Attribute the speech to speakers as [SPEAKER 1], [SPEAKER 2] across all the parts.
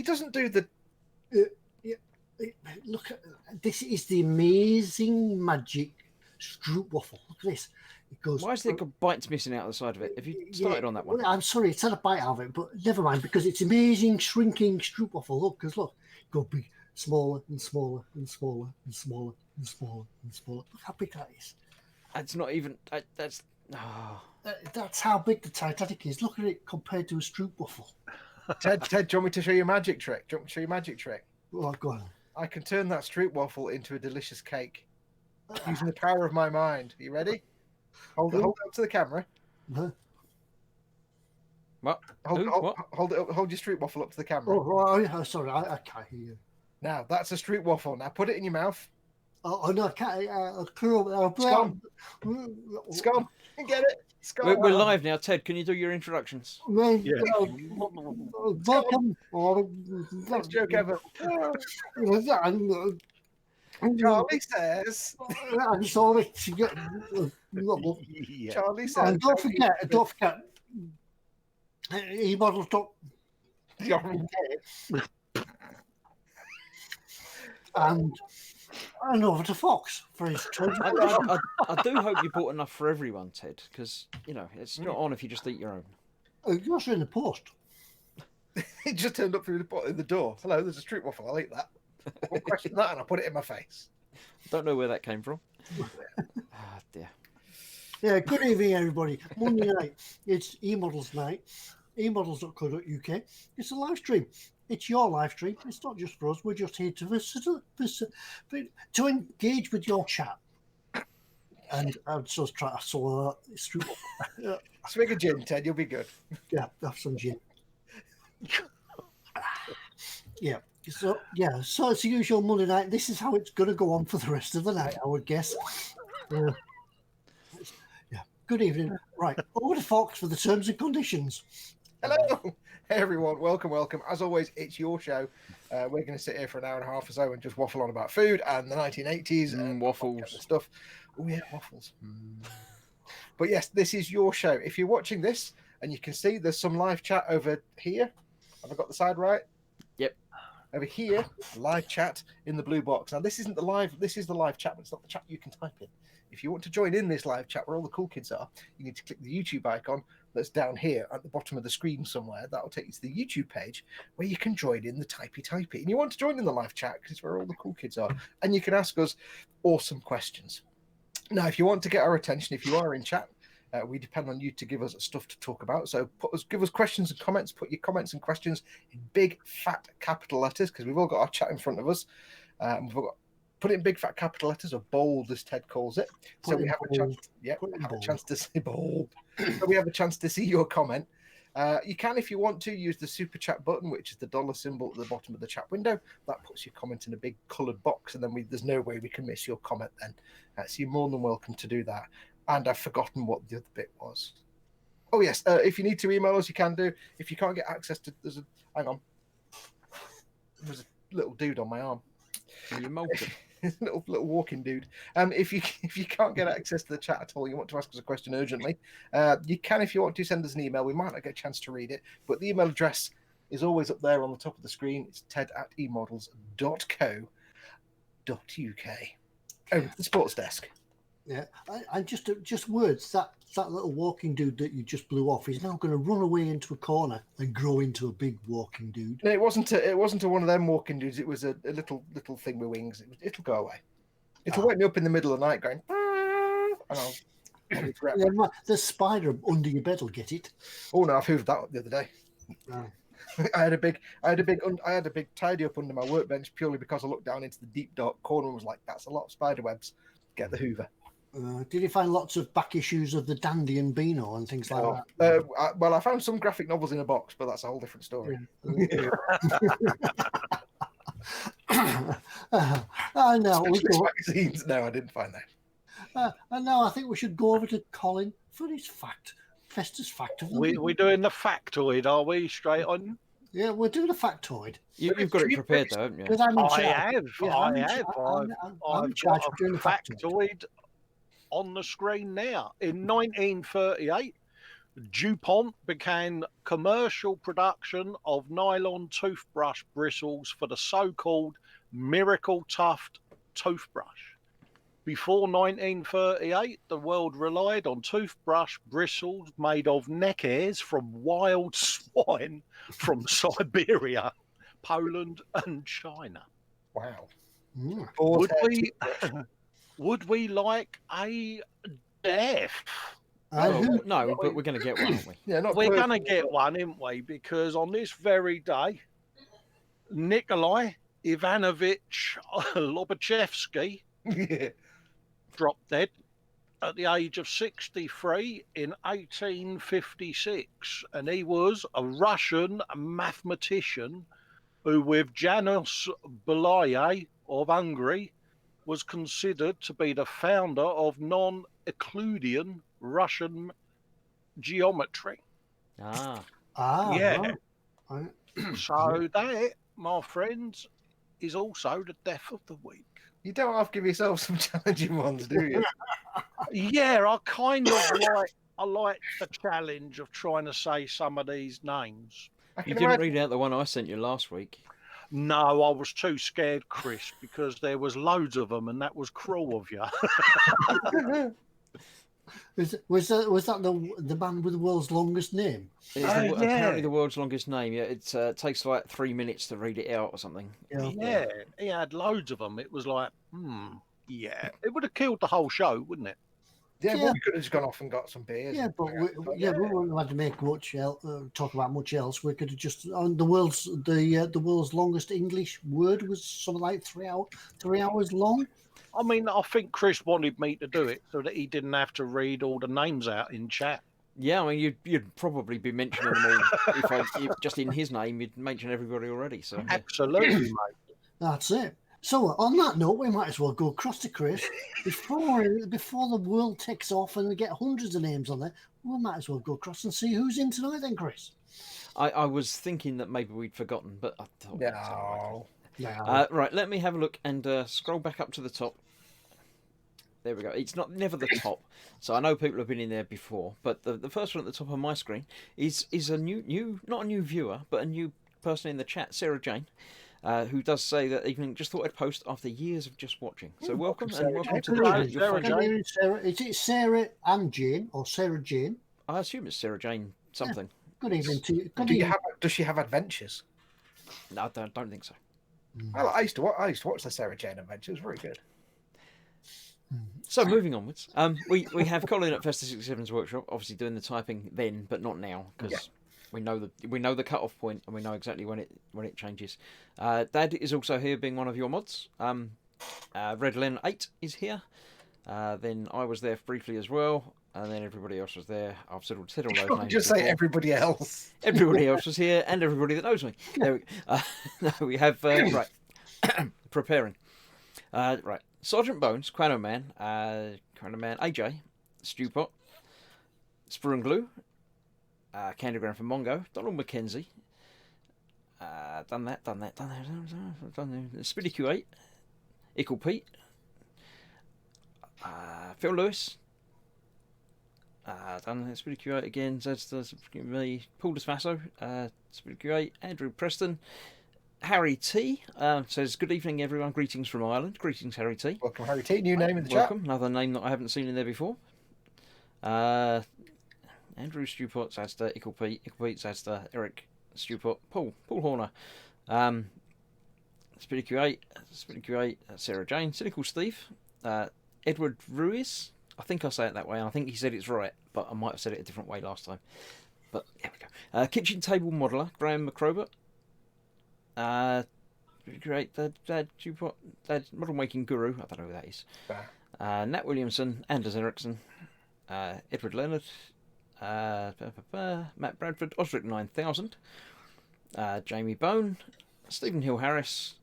[SPEAKER 1] He doesn't do the...
[SPEAKER 2] Look, this is the amazing magic stroopwafel. Look at this. It goes.
[SPEAKER 3] Why has there got bites missing out of the side of it? Have you started on that one?
[SPEAKER 2] Well, I'm sorry, it's had a bite out of it, but never mind, because it's amazing shrinking stroopwafel. Look, because look, go big, smaller and smaller and smaller and smaller and smaller and smaller. Look how big that is.
[SPEAKER 3] It's not even. That's. Oh.
[SPEAKER 2] That's how big the Titanic is. Look at it compared to a stroopwafel.
[SPEAKER 1] Ted, do you want me to show you a magic trick? Do you want me to show you a magic trick?
[SPEAKER 2] Oh, go on.
[SPEAKER 1] I can turn that stroopwafel into a delicious cake using the power of my mind. Are you ready? Hold it up to the camera.
[SPEAKER 2] Huh?
[SPEAKER 3] What?
[SPEAKER 1] Hold your stroopwafel up to the camera.
[SPEAKER 2] Oh, sorry, I can't hear you.
[SPEAKER 1] Now, that's a stroopwafel. Now, put it in your mouth.
[SPEAKER 2] Oh no, I can't.
[SPEAKER 1] It's gone. Get it? It's gone.
[SPEAKER 3] We're live now, Ted. Can you do your introductions?
[SPEAKER 2] Yeah. Welcome.
[SPEAKER 1] Best joke ever. Charlie says.
[SPEAKER 2] I'm sorry.
[SPEAKER 1] Charlie says.
[SPEAKER 2] And don't forget. eModels top. And over to Foxx for his treasure.
[SPEAKER 3] I do hope you bought enough for everyone, Ted, because it's not on if you just eat your own.
[SPEAKER 2] Yours are in the post.
[SPEAKER 1] He just turned up through the door. Hello, there's a stroopwafel. I'll eat that. I'll question that and I'll put it in my face.
[SPEAKER 3] Don't know where that came from. Dear.
[SPEAKER 2] Yeah, good evening, everybody. Monday night, it's eModels night. eModels.co.uk. It's a live stream. It's your live stream. It's not just for us. We're just here to engage with your chat. And I'm just trying to swallow that.
[SPEAKER 1] Swig of gin, Ted. You'll be good.
[SPEAKER 2] Yeah, have some gin. Yeah. So it's the usual Monday night. This is how it's going to go on for the rest of the night, I would guess. Yeah. Good evening. Right. Over to Foxx for the terms and conditions.
[SPEAKER 1] Hello. Hey, everyone. Welcome. As always, it's your show. We're going to sit here for an hour and a half or so and just waffle on about food and the 1980s and
[SPEAKER 3] waffles
[SPEAKER 1] stuff. Oh, yeah, waffles. But yes, this is your show. If you're watching this and you can see there's some live chat over here. Have I got the side right?
[SPEAKER 3] Yep.
[SPEAKER 1] Over here, live chat in the blue box. Now, this isn't the live. This is the live chat, but it's not the chat you can type in. If you want to join in this live chat where all the cool kids are, you need to click the YouTube icon that's down here at the bottom of the screen somewhere. That'll take you to the YouTube page where you can join in the typey. And you want to join in the live chat because it's where all the cool kids are. And you can ask us awesome questions. Now, if you want to get our attention, if you are in chat, we depend on you to give us stuff to talk about. So give us questions and comments. Put your comments and questions in big, fat capital letters because we've all got our chat in front of us. We've got put it in big fat capital letters, or bold as Ted calls it. So we have a chance. Yeah, have a chance to say bold. So we have a chance to see your comment. You can, if you want to, use the super chat button, which is the dollar symbol at the bottom of the chat window. That puts your comment in a big coloured box, and then there's no way we can miss your comment then. So you're more than welcome to do that. And I've forgotten what the other bit was. Oh yes, if you need to email us, you can do. If you can't get access to, hang on. There's a little dude on my arm.
[SPEAKER 3] Can you mold it?
[SPEAKER 1] little walking dude. If you can't get access to the chat at all, you want to ask us a question urgently, you can, if you want to, send us an email. We might not get a chance to read it, but the email address is always up there on the top of the screen. It's ted@emodels.co.uk. Over to the sports desk.
[SPEAKER 2] Yeah, and just words. That little walking dude that you just blew off is now going to run away into a corner and grow into a big walking dude.
[SPEAKER 1] No, it wasn't a one of them walking dudes. It was a little thing with wings. It'll go away. It'll wake me up in the middle of the night going. And I'll regret.
[SPEAKER 2] Yeah, the spider under your bed will get it.
[SPEAKER 1] Oh no, I've hooved that up the other day.
[SPEAKER 2] Oh.
[SPEAKER 1] I had a big tidy up under my workbench purely because I looked down into the deep dark corner and was like, "That's a lot of spider webs. Get the Hoover."
[SPEAKER 2] Did you find lots of back issues of the Dandy and Beano and things like that?
[SPEAKER 1] Well, I found some graphic novels in a box, but that's a whole different story.
[SPEAKER 2] Yeah. I know.
[SPEAKER 1] Magazines. No, I didn't find that.
[SPEAKER 2] And now I think we should go over to Colin for his Festus fact of the week.
[SPEAKER 4] We're doing the factoid, are we? Straight on?
[SPEAKER 2] Yeah, we're doing a factoid.
[SPEAKER 3] You've got it prepared, though, haven't you?
[SPEAKER 4] I have. I've got a factoid on the screen now. In 1938, DuPont began commercial production of nylon toothbrush bristles for the so-called Miracle Tuft toothbrush. Before 1938, the world relied on toothbrush bristles made of neck hairs from wild swine from Siberia, Poland, and China.
[SPEAKER 1] Wow.
[SPEAKER 2] Mm.
[SPEAKER 4] Would we like a death?
[SPEAKER 3] No, but we're going to get one, aren't we?
[SPEAKER 1] Yeah, not
[SPEAKER 4] We're
[SPEAKER 1] personal,
[SPEAKER 4] going to get
[SPEAKER 1] but-
[SPEAKER 4] one, aren't we? Because on this very day, Nikolai Ivanovich Lobachevsky
[SPEAKER 1] Yeah.
[SPEAKER 4] dropped dead at the age of 63 in 1856. And he was a Russian mathematician who, with Janos Balaye of Hungary, was considered to be the founder of non-Euclidean Russian geometry.
[SPEAKER 3] Ah.
[SPEAKER 4] Yeah.
[SPEAKER 2] Right.
[SPEAKER 4] So that, my friends, is also the death of the week.
[SPEAKER 1] You don't have to give yourself some challenging ones, do you?
[SPEAKER 4] Yeah, I kind of like the challenge of trying to say some of these names.
[SPEAKER 3] You didn't read out the one I sent you last week.
[SPEAKER 4] No, I was too scared, Chris, because there was loads of them, and that was cruel of you.
[SPEAKER 2] Was that the man with the world's longest name?
[SPEAKER 3] It's apparently the world's longest name. Yeah, it takes like 3 minutes to read it out or something.
[SPEAKER 4] Yeah, he had loads of them. It was like, yeah, it would have killed the whole show, wouldn't it?
[SPEAKER 1] Yeah, well, we could have just gone off and got some beers.
[SPEAKER 2] Yeah, but we wouldn't have had to make much talk about much else. We could have just the world's longest English word was something like 3 hours long.
[SPEAKER 4] I mean, I think Chris wanted me to do it so that he didn't have to read all the names out in chat.
[SPEAKER 3] Yeah, I mean, you'd probably be mentioning them all if just in his name, you'd mention everybody already. So
[SPEAKER 4] Absolutely, mate.
[SPEAKER 2] That's it. So on that note, we might as well go across to Chris before the world takes off and we get hundreds of names on there. We might as well go across and see who's in tonight, then, Chris.
[SPEAKER 3] I was thinking that maybe we'd forgotten, but I thought
[SPEAKER 1] No.
[SPEAKER 3] right. Let me have a look and scroll back up to the top. There we go. It's never the top, so I know people have been in there before. But the first one at the top of my screen is a new not a new viewer, but a new person in the chat, Sarah Jane. Who does say that evening, just thought I'd post after years of just watching. So welcome to the chat.
[SPEAKER 2] Is it Sarah and Jane or Sarah Jane?
[SPEAKER 3] I assume it's Sarah Jane something.
[SPEAKER 2] Yeah. Good evening to you.
[SPEAKER 1] Does she have adventures?
[SPEAKER 3] No, I don't think so.
[SPEAKER 1] I used to watch the Sarah Jane adventure. It was very good.
[SPEAKER 3] So moving onwards, we have Colin at Festa 67's workshop, obviously doing the typing then, but not now because. We know the cut-off point, and we know exactly when it changes. Dad is also here, being one of your mods. Redlen 8 is here. Then I was there briefly as well, and then everybody else was there. I've said all those names.
[SPEAKER 1] Just say everybody else.
[SPEAKER 3] Everybody else was here, and everybody that knows me. There we have right preparing. Right, Sergeant Bones, Quano Man, AJ, Stewpot, Sprue and Glue. Candygram from Mongo, Donald McKenzie, done that. Spitty Q8, Ickle Pete, Phil Lewis, done that. Spitty Q8 again. That's me. Paul Desfaso, Spitty Q8, Andrew Preston, Harry T says good evening everyone. Greetings from Ireland. Greetings Harry T.
[SPEAKER 1] Welcome Harry T. New name in the
[SPEAKER 3] welcome.
[SPEAKER 1] chat.
[SPEAKER 3] Another name that I haven't seen in there before. Andrew Stewpot, Zadster, Ickle Pete, Zadster, Eric Stewpot, Paul Horner, Spitty Q8, Sarah Jane, Cynical Steve, Edward Ruiz. I think I say it that way, and I think he said it's right, but I might have said it a different way last time. But there we go. Kitchen Table Modeler, Graham McRobert, great, Dad Stewpot, Dad Model Making Guru. I don't know who that is. Nat Williamson, Anders Eriksson, Edward Leonard. Matt Bradford, Osric 9000, Jamie Bone, Stephen Hill Harris,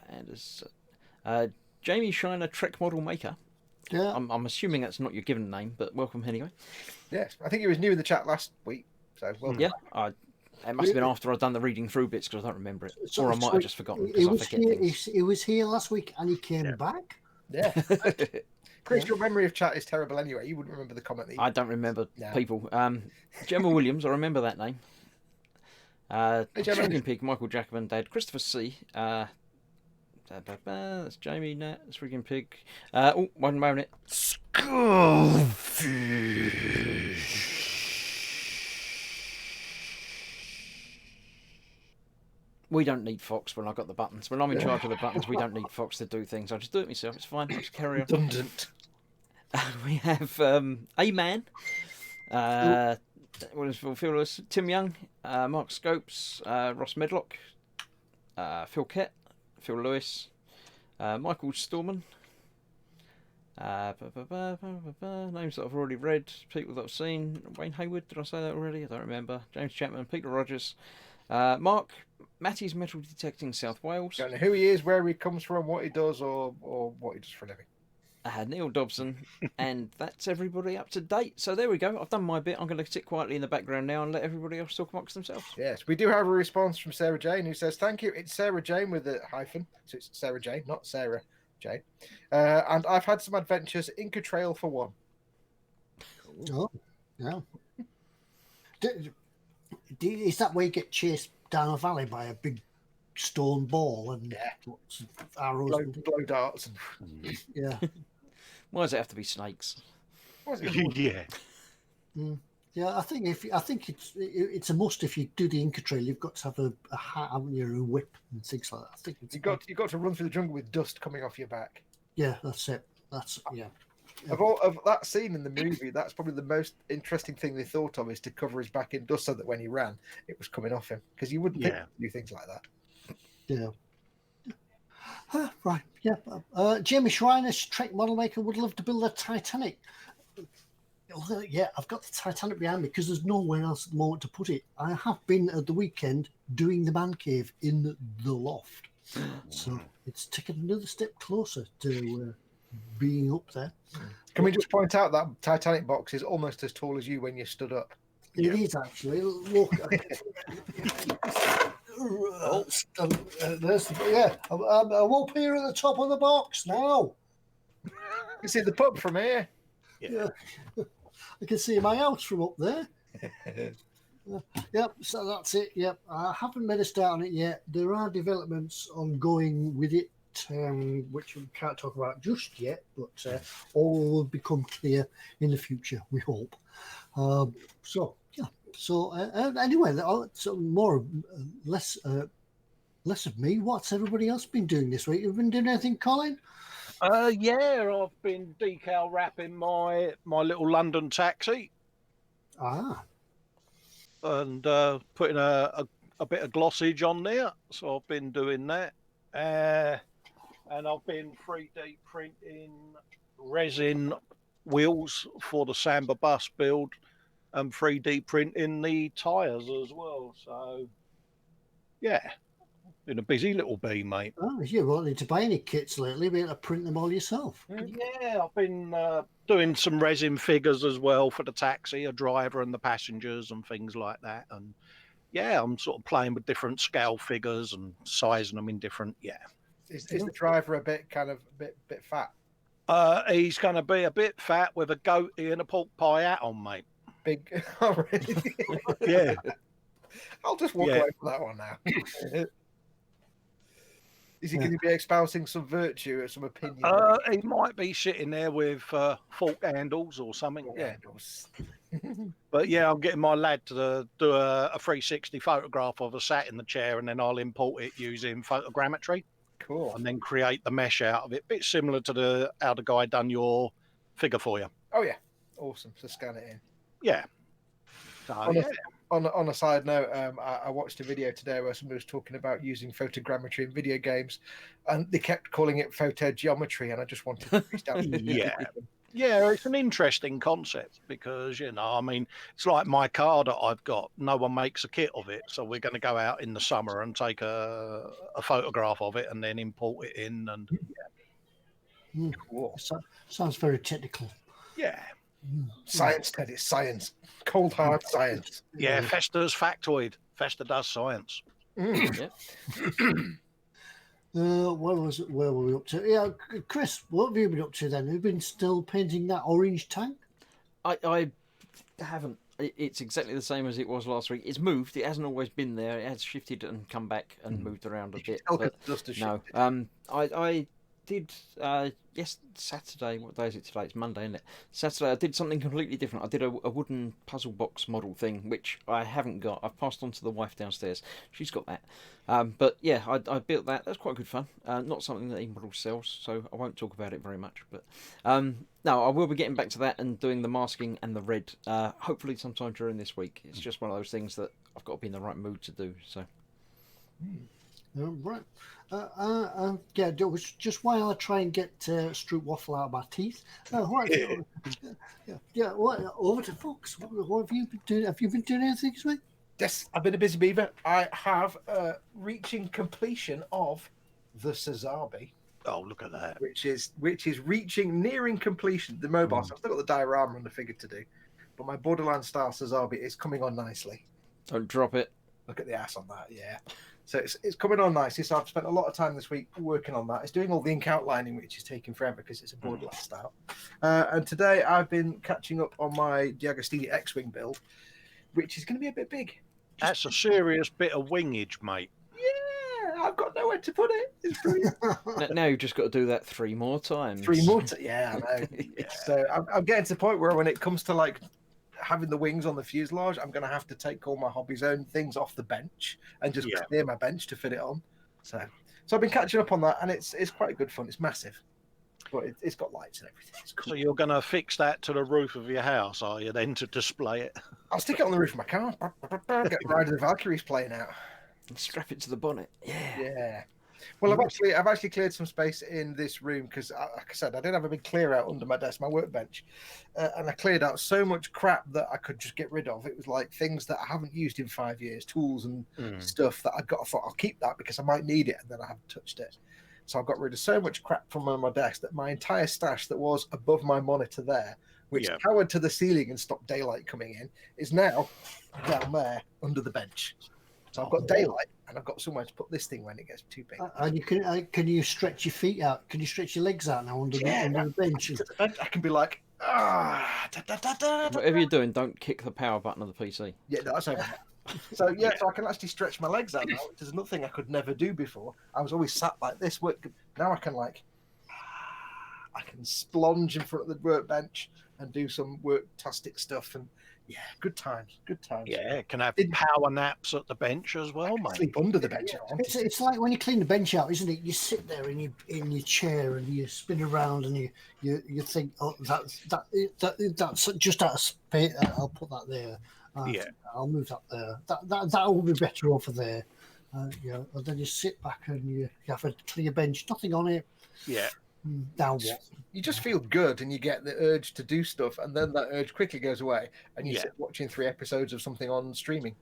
[SPEAKER 3] and Jamie Shiner, Trek Model Maker. Yeah, I'm assuming that's not your given name, but welcome anyway.
[SPEAKER 1] Yes, I think he was new in the chat last week, so welcome.
[SPEAKER 3] Yeah, it must have been after I'd done the reading through bits because I don't remember it, or I might have just forgotten.
[SPEAKER 2] He was here last week and he came back.
[SPEAKER 1] Yeah. Chris, your memory of chat is terrible anyway. You wouldn't remember the comment that you...
[SPEAKER 3] I don't remember
[SPEAKER 1] No.
[SPEAKER 3] people. Gemma Williams, I remember that name.
[SPEAKER 1] Gemma.
[SPEAKER 3] Friggin' Pig, Michael Jackman, Dad, Christopher C. That's Jamie, Nat, that's Friggin' Pig. Oh, one moment. We don't need Foxx when I got the buttons. When I'm in charge of the buttons, we don't need Foxx to do things. I just do it myself. It's fine. I'll just carry on.
[SPEAKER 1] Redundant.
[SPEAKER 3] We have A Man. What is Phil Lewis? Tim Young, Mark Scopes, Ross Medlock, Phil Kett, Phil Lewis, Michael Storman. Names that I've already read, people that I've seen. Wayne Hayward, did I say that already? I don't remember. James Chapman, Peter Rogers, Mark, Matty's Metal Detecting South Wales.
[SPEAKER 1] Don't know who he is, where he comes from, what he does, or what he does for a living.
[SPEAKER 3] Neil Dobson, and that's everybody up to date. So there we go. I've done my bit. I'm going to sit quietly in the background now and let everybody else talk amongst themselves.
[SPEAKER 1] Yes, we do have a response from Sarah Jane, who says, "Thank you. It's Sarah Jane with a hyphen, so it's Sarah Jane, not Sarah Jane. And I've had some adventures. Inca Trail for one."
[SPEAKER 2] Oh, yeah. Is that where you get chased down a valley by a big stone ball and lots of arrows?
[SPEAKER 1] Blow darts. And...
[SPEAKER 2] Yeah.
[SPEAKER 3] Why does it have to be snakes?
[SPEAKER 4] Yeah.
[SPEAKER 2] Yeah, I think it's a must. If you do the Inca Trail, you've got to have a hat, haven't you, a whip and things like that. I think it's
[SPEAKER 1] you've got to run through the jungle with dust coming off your back.
[SPEAKER 2] Yeah, that's it. That's yeah.
[SPEAKER 1] Of that scene in the movie, that's probably the most interesting thing they thought of, is to cover his back in dust so that when he ran, it was coming off him, because you wouldn't think to do things like that.
[SPEAKER 2] Yeah. Right. Yeah. Jamie Schreiner's Trek model maker would love to build a Titanic. Yeah, I've got the Titanic behind me because there's nowhere else at the moment to put it. I have been at the weekend doing the man cave in the loft, so it's taken another step closer to being up there.
[SPEAKER 1] Can we just point out that Titanic box is almost as tall as you when you stood up?
[SPEAKER 2] It is actually. Look. I'm up here at the top of the box now.
[SPEAKER 1] You can see the pub from here.
[SPEAKER 2] Yeah. I can see my house from up there. Yep, so that's it. Yep, I haven't made a start on it yet. There are developments ongoing with it, which we can't talk about just yet, but all will become clear in the future, we hope. So anyway, so less of me. What's everybody else been doing this week? You been doing anything, Colin?
[SPEAKER 4] Yeah, I've been decal wrapping my little London taxi. And putting a bit of glossage on there. So I've been doing that. And I've been 3D printing resin wheels for the Samba bus build and 3D printing the tyres as well. So, yeah, been a busy little bee, mate.
[SPEAKER 2] Oh, you wanted to buy any kits lately? Be able to print them all yourself.
[SPEAKER 4] Yeah, I've been doing some resin figures as well for the taxi, a driver and the passengers and things like that. And yeah, I'm sort of playing with different scale figures and sizing them in different. Yeah.
[SPEAKER 1] Is the driver a bit fat?
[SPEAKER 4] He's going to be a bit fat with a goatee and a pork pie hat on, mate.
[SPEAKER 1] Big. Oh, really?
[SPEAKER 4] Yeah.
[SPEAKER 1] I'll just walk away from that one now. Is he going to be espousing some virtue or some opinion?
[SPEAKER 4] He might be sitting there with fork handles or something.
[SPEAKER 1] Handles.
[SPEAKER 4] But yeah, I'm getting my lad to do a 360 photograph of us sat in the chair, and then I'll import it using photogrammetry.
[SPEAKER 1] Cool.
[SPEAKER 4] And then create the mesh out of it. Bit similar to how the guy done your figure for you.
[SPEAKER 1] Oh yeah, awesome. So scan it in.
[SPEAKER 4] Yeah. So,
[SPEAKER 1] On a side note, I watched a video today where somebody was talking about using photogrammetry in video games, and they kept calling it photogeometry, and I just wanted to reach down.
[SPEAKER 4] Yeah, it's an interesting concept because, I mean, it's like my car that I've got. No one makes a kit of it, so we're going to go out in the summer and take a photograph of it and then import it in. And
[SPEAKER 1] Cool.
[SPEAKER 2] Sounds very technical.
[SPEAKER 4] Yeah.
[SPEAKER 1] Science, Ted. It's science. Cold hard science.
[SPEAKER 4] Yeah, Fester's factoid. Fester does science.
[SPEAKER 3] Yeah.
[SPEAKER 2] Where were we up to? Yeah, Chris, what have you been up to then? Have you been still painting that orange tank?
[SPEAKER 3] I haven't. It's exactly the same as it was last week. It's moved. It hasn't always been there. It has shifted and come back and moved around a bit. But
[SPEAKER 1] Dust has
[SPEAKER 3] no,
[SPEAKER 1] shifted.
[SPEAKER 3] I did Saturday. What day is it today? It's Monday, isn't it? Saturday I did something completely different. I did a wooden puzzle box model thing, which I haven't got. I've passed on to the wife downstairs. She's got that. But yeah, I built that. That's quite good fun. Not something that eModels sells, so I won't talk about it very much. But no, I will be getting back to that and doing the masking and the red. Hopefully sometime during this week. It's just one of those things that I've got to be in the right mood to do. So.
[SPEAKER 2] Right. Yeah, it was just while I try and get Stroop waffle out of my teeth. Over to Foxx. What have you been doing? Have you been doing anything this week?
[SPEAKER 1] Yes, I've been a busy beaver. I have reaching completion of the Sazabi,
[SPEAKER 4] Oh, look at that.
[SPEAKER 1] which is nearing completion. The mobile. So I've still got the diorama and the figure to do, but my Borderland style Sazabi is coming on nicely.
[SPEAKER 3] Don't drop it.
[SPEAKER 1] Look at the ass on that, yeah. So it's coming on nicely. So I've spent a lot of time this week working on that. It's doing all the ink outlining, which is taking forever because it's a Borderland style. And today I've been catching up on my D'Agostini X-Wing build, which is going to be a bit big.
[SPEAKER 4] That's a serious bit of wingage, mate.
[SPEAKER 1] Yeah, I've got nowhere to put it. It's brilliant.
[SPEAKER 3] Now you've just got to do that 3 more times.
[SPEAKER 1] 3 more. Yeah, I know.
[SPEAKER 3] Yeah.
[SPEAKER 1] So I'm getting to the point where when it comes to like having the wings on the fuselage, I'm going to have to take all my hobby's own things off the bench and just clear my bench to fit it on. So I've been catching up on that, and it's quite good fun. It's massive, but it's got lights and everything. It's cool.
[SPEAKER 4] So you're going to fix that to the roof of your house, are you, then, to display it?
[SPEAKER 1] I'll stick it on the roof of my car. Get Ride of the Valkyries playing out.
[SPEAKER 3] And strap it to the bonnet. Yeah.
[SPEAKER 1] Yeah. Well, I've actually cleared some space in this room because, like I said, I did have a big clear out under my desk, my workbench, and I cleared out so much crap that I could just get rid of. It was like things that I haven't used in 5 years, tools and stuff that I thought I'll keep that because I might need it, and then I haven't touched it. So I've got rid of so much crap from my desk that my entire stash that was above my monitor there, which cowered to the ceiling and stopped daylight coming in, is now down there under the bench. So I've got daylight, and I've got somewhere to put this thing when it gets too big.
[SPEAKER 2] And you can you stretch your feet out? Can you stretch your legs out now under the bench?
[SPEAKER 1] I can be like,
[SPEAKER 3] Whatever you're doing, don't kick the power button of the PC.
[SPEAKER 1] Yeah, that's over. So I can actually stretch my legs out now, which is another thing I could never do before. I was always sat like this. Now I can splunge in front of the workbench and do some work-tastic stuff, and good times.
[SPEAKER 4] Yeah, can have power naps at the bench as well, mate.
[SPEAKER 1] Sleep under the bench.
[SPEAKER 2] It's like when you clean the bench out, isn't it? You sit there in your chair and you spin around and you think, oh, that's just out of space. I'll put that there. I'll move that there. That will be better over there. And then you sit back and you have a clear bench, nothing on it.
[SPEAKER 4] Yeah.
[SPEAKER 2] Now what?
[SPEAKER 1] You just feel good, and you get the urge to do stuff, and then that urge quickly goes away, and you sit watching 3 episodes of something on streaming.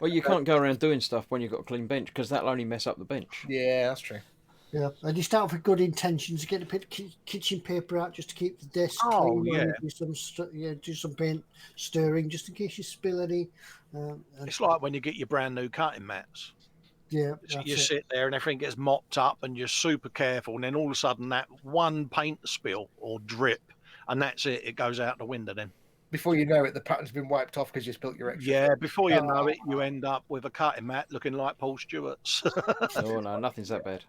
[SPEAKER 3] Well, you can't go around doing stuff when you've got a clean bench because that'll only mess up the bench.
[SPEAKER 1] Yeah, that's true.
[SPEAKER 2] Yeah, and you start with good intentions. Get a bit of kitchen paper out just to keep the desk clean. Yeah. Do some paint stirring just in case you spill any.
[SPEAKER 4] It's like when you get your brand new cutting mats.
[SPEAKER 2] Yeah,
[SPEAKER 4] you sit there and everything gets mopped up and you're super careful, and then all of a sudden that one paint spill or drip, and that's it. It goes out the window then.
[SPEAKER 1] Before you know it, the pattern's been wiped off because you spilt your extra.
[SPEAKER 4] Yeah, before you know it, you end up with a cutting mat looking like Paul Stewart's.
[SPEAKER 3] Oh no, nothing's that bad.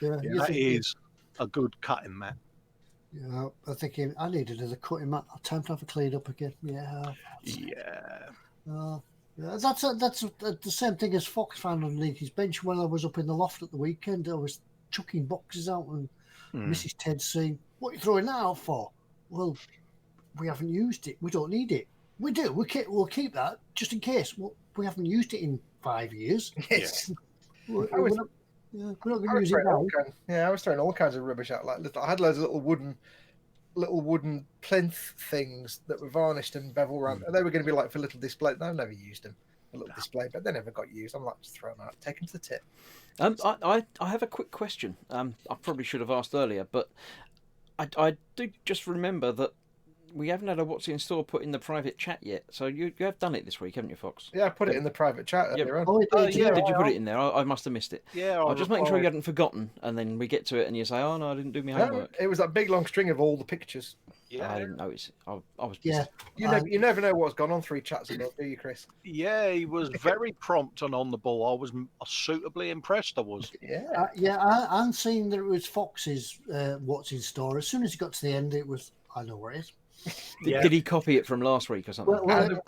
[SPEAKER 2] Yeah,
[SPEAKER 4] that is a good cutting mat.
[SPEAKER 2] Yeah, I'm thinking I needed another cutting mat. Time to have it cleaned up again. Yeah. That's the same thing as Foxx found underneath his bench when I was up in the loft at the weekend. I was chucking boxes out, and Mrs. Ted's saying, "What are you throwing that out for?" Well, we haven't used it. We don't need it. We do. We'll keep that just in case. Well, we haven't used it in 5 years.
[SPEAKER 1] Yes.
[SPEAKER 2] We're not going to use it now.
[SPEAKER 1] I was throwing all kinds of rubbish out. I had loads of little wooden plinth things that were varnished and bevel around. And they were going to be like for little display. I've never used them. A little display, but they never got used. I'm like, just throw them out, take them to the tip.
[SPEAKER 3] I have a quick question. I probably should have asked earlier, but I do just remember that we haven't had a what's in store put in the private chat yet. So you have done it this week, haven't you, Fox?
[SPEAKER 1] Yeah, I put it in the private chat earlier on.
[SPEAKER 2] Oh, it did,
[SPEAKER 4] yeah.
[SPEAKER 3] Did you put it in there? I must have missed it.
[SPEAKER 4] Yeah,
[SPEAKER 3] I'll just make sure you
[SPEAKER 4] replied.
[SPEAKER 3] hadn't forgotten, and then we get to it, and you say, "Oh no, I didn't do my
[SPEAKER 1] No,
[SPEAKER 3] homework."
[SPEAKER 1] it was that big long string of all the pictures.
[SPEAKER 3] I didn't notice it. I was
[SPEAKER 2] Yeah.
[SPEAKER 3] busy.
[SPEAKER 1] You never know what's gone on 3 chats ago, do you, Chris?
[SPEAKER 4] Yeah, he was very prompt and on the ball. I was suitably impressed. I was.
[SPEAKER 1] Yeah.
[SPEAKER 2] I'm seeing that it was Fox's what's in store. As soon as he got to the end, it was, I know where it is.
[SPEAKER 3] Did he copy it from last week or something?
[SPEAKER 1] And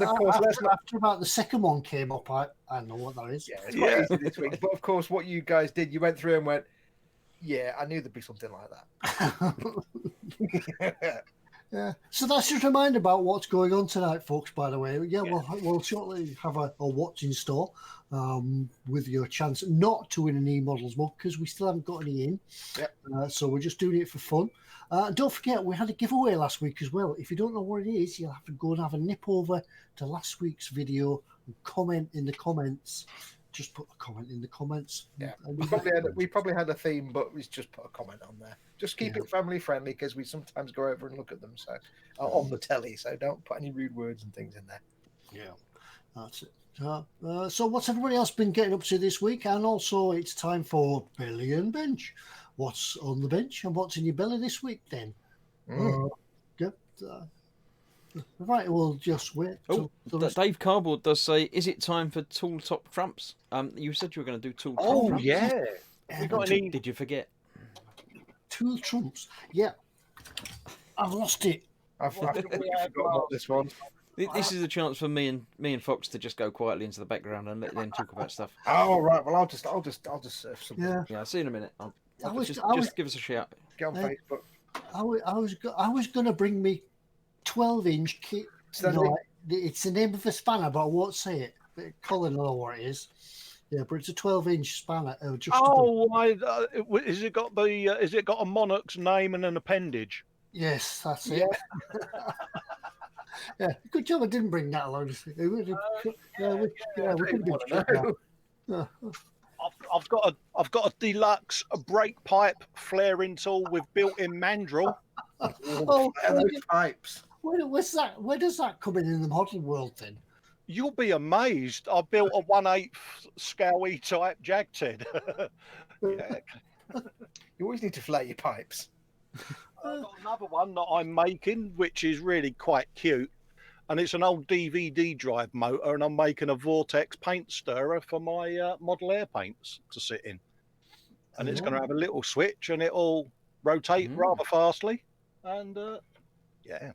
[SPEAKER 1] of course,
[SPEAKER 2] after about the second one came up, I know what that is.
[SPEAKER 1] Yeah, it's quite easy this week. But of course, what you guys did, you went through and went, yeah, I knew there'd be something like that.
[SPEAKER 2] Yeah. So that's just a reminder about what's going on tonight, folks, by the way. Yeah, we'll shortly have a what's in store with your chance not to win an eModels mug because we still haven't got any in.
[SPEAKER 1] Yep.
[SPEAKER 2] So we're just doing it for fun. Don't forget, we had a giveaway last week as well. If you don't know what it is, you'll have to go and have a nip over to last week's video and comment in the comments. Just put a comment in the comments.
[SPEAKER 1] Yeah,
[SPEAKER 2] And
[SPEAKER 1] we probably had a theme, but we just put a comment on there. Just keep it family friendly because we sometimes go over and look at them on the telly. So don't put any rude words and things in there.
[SPEAKER 2] Yeah, that's it. So what's everybody else been getting up to this week? And also, it's time for Belly and Bench. What's on the bench and what's in your belly this week then? Right, we'll just wait.
[SPEAKER 3] Dave Cardboard does say, "Is it time for Tool Top Trumps?" You said you were going to do Tool Top
[SPEAKER 4] Oh
[SPEAKER 3] Trumps.
[SPEAKER 4] yeah.
[SPEAKER 2] Yeah,
[SPEAKER 3] Did you forget?
[SPEAKER 2] Tool Trumps. Yeah, I've lost it.
[SPEAKER 1] I've completely forgotten about this one.
[SPEAKER 3] This is a chance for me and Fox to just go quietly into the background and let them talk about stuff.
[SPEAKER 1] Oh right, well I'll just surf something.
[SPEAKER 2] Yeah,
[SPEAKER 3] Yeah, I'll see you in a minute. Just give us a shout.
[SPEAKER 1] Get on Facebook.
[SPEAKER 2] I was going to bring me 12-inch kit. No, it's the name of a spanner, but I won't say it. But Colin will know what it is. Yeah, but it's a 12-inch spanner. Is
[SPEAKER 4] it got a monarch's name and an appendage?
[SPEAKER 2] Yes, that's it. Yeah, good job I didn't bring that along. We could have
[SPEAKER 4] I've got a deluxe brake pipe flaring tool with built-in mandrel.
[SPEAKER 1] Pipes.
[SPEAKER 2] Where does that come in the model world then?
[SPEAKER 4] You'll be amazed. I built a 1/8 scale E-type JagTed. Yeah.
[SPEAKER 1] You always need to flare your pipes.
[SPEAKER 4] I've got another one that I'm making, which is really quite cute. And it's an old DVD drive motor, and I'm making a Vortex paint stirrer for my Model Air paints to sit in. And it's going to have a little switch, and it'll rotate rather fastly. And yeah.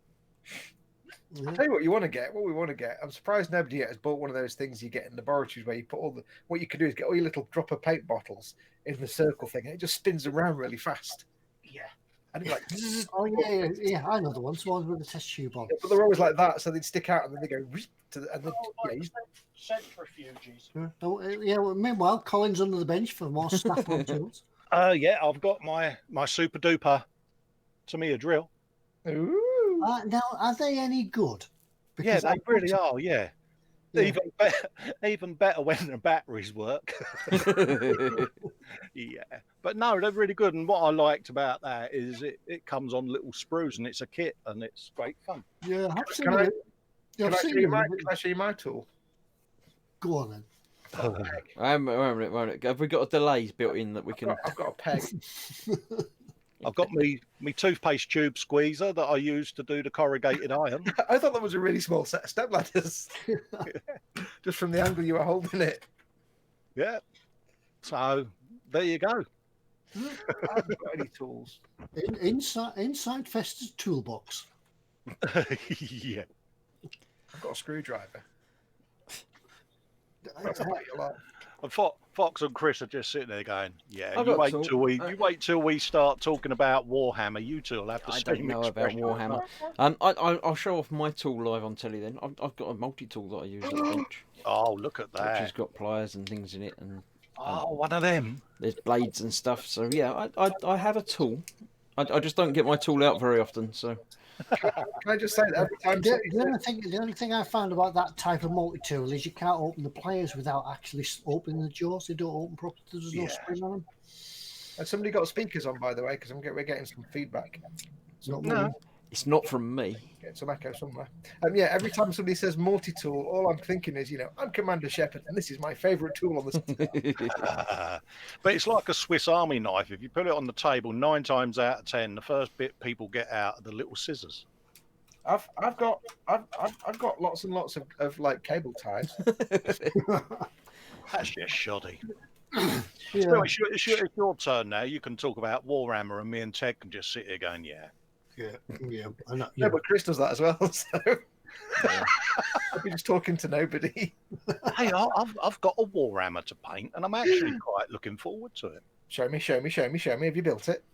[SPEAKER 1] I'll tell you what we want to get. I'm surprised nobody yet has bought one of those things you get in laboratories where you put what you can do is get all your little dropper paint bottles in the circle thing, and it just spins around really fast.
[SPEAKER 4] Yeah.
[SPEAKER 1] And you're like,
[SPEAKER 2] yeah, I know the ones with the test tube on.
[SPEAKER 1] But they're always like that, so they'd stick out and then they go
[SPEAKER 4] centrifuges.
[SPEAKER 2] Well, meanwhile, Colin's under the bench for more stuff on tools.
[SPEAKER 4] Yeah, I've got my super duper Tamiya drill.
[SPEAKER 1] Ooh.
[SPEAKER 2] Now, are they any good?
[SPEAKER 4] Because they really are. Yeah. Even better when the batteries work. Yeah, but no, they're really good. And what I liked about that is it comes on little sprues and it's a kit and it's great fun.
[SPEAKER 2] Yeah,
[SPEAKER 1] Can I show you my tool?
[SPEAKER 2] Go on then.
[SPEAKER 3] Have we got a delay built in that we can?
[SPEAKER 1] I've got a peg.
[SPEAKER 4] I've got me toothpaste tube squeezer that I use to do the corrugated iron.
[SPEAKER 1] I thought that was a really small set of step ladders. Just from the angle you were holding it.
[SPEAKER 4] Yeah. So there you go.
[SPEAKER 1] I haven't got any tools.
[SPEAKER 2] Inside Festa's toolbox.
[SPEAKER 4] Yeah.
[SPEAKER 1] I've got a screwdriver.
[SPEAKER 4] And Fox and Chris are just sitting there going, "Yeah,
[SPEAKER 3] you
[SPEAKER 4] wait till we start talking about Warhammer. You two will have to."
[SPEAKER 3] I don't know about Warhammer. I'll show off my tool live on telly then. I've got a multi-tool that I use at the bench.
[SPEAKER 4] Oh, look at that!
[SPEAKER 3] Which has got pliers and things in it, and
[SPEAKER 4] one of them.
[SPEAKER 3] There's blades and stuff. So yeah, I have a tool. I just don't get my tool out very often. So.
[SPEAKER 1] Can I just say that every time?
[SPEAKER 2] The only thing I found about that type of multi-tool is you can't open the pliers without actually opening the jaws. They don't open properly. There's no spring on them.
[SPEAKER 1] Has somebody got speakers on, by the way? Because we're getting some feedback.
[SPEAKER 2] No.
[SPEAKER 3] It's not from me.
[SPEAKER 1] Get some echo somewhere. Yeah, every time somebody says multi-tool, all I'm thinking is, I'm Commander Shepard, and this is my favourite tool on the
[SPEAKER 4] But it's like a Swiss Army knife. If you put it on the table, 9 times out of 10, the first bit people get out are the little scissors.
[SPEAKER 1] I've got lots and lots of like cable ties.
[SPEAKER 4] That's just shoddy.
[SPEAKER 2] Yeah.
[SPEAKER 4] So it's your turn now. You can talk about Warhammer, and me and Ted can just sit here going, yeah.
[SPEAKER 2] I know,
[SPEAKER 1] No, but Chris does that as well. So I'll be just talking to nobody.
[SPEAKER 4] Hey, I've got a Warhammer to paint, and I'm actually quite looking forward to it.
[SPEAKER 1] Show me. Have you built it?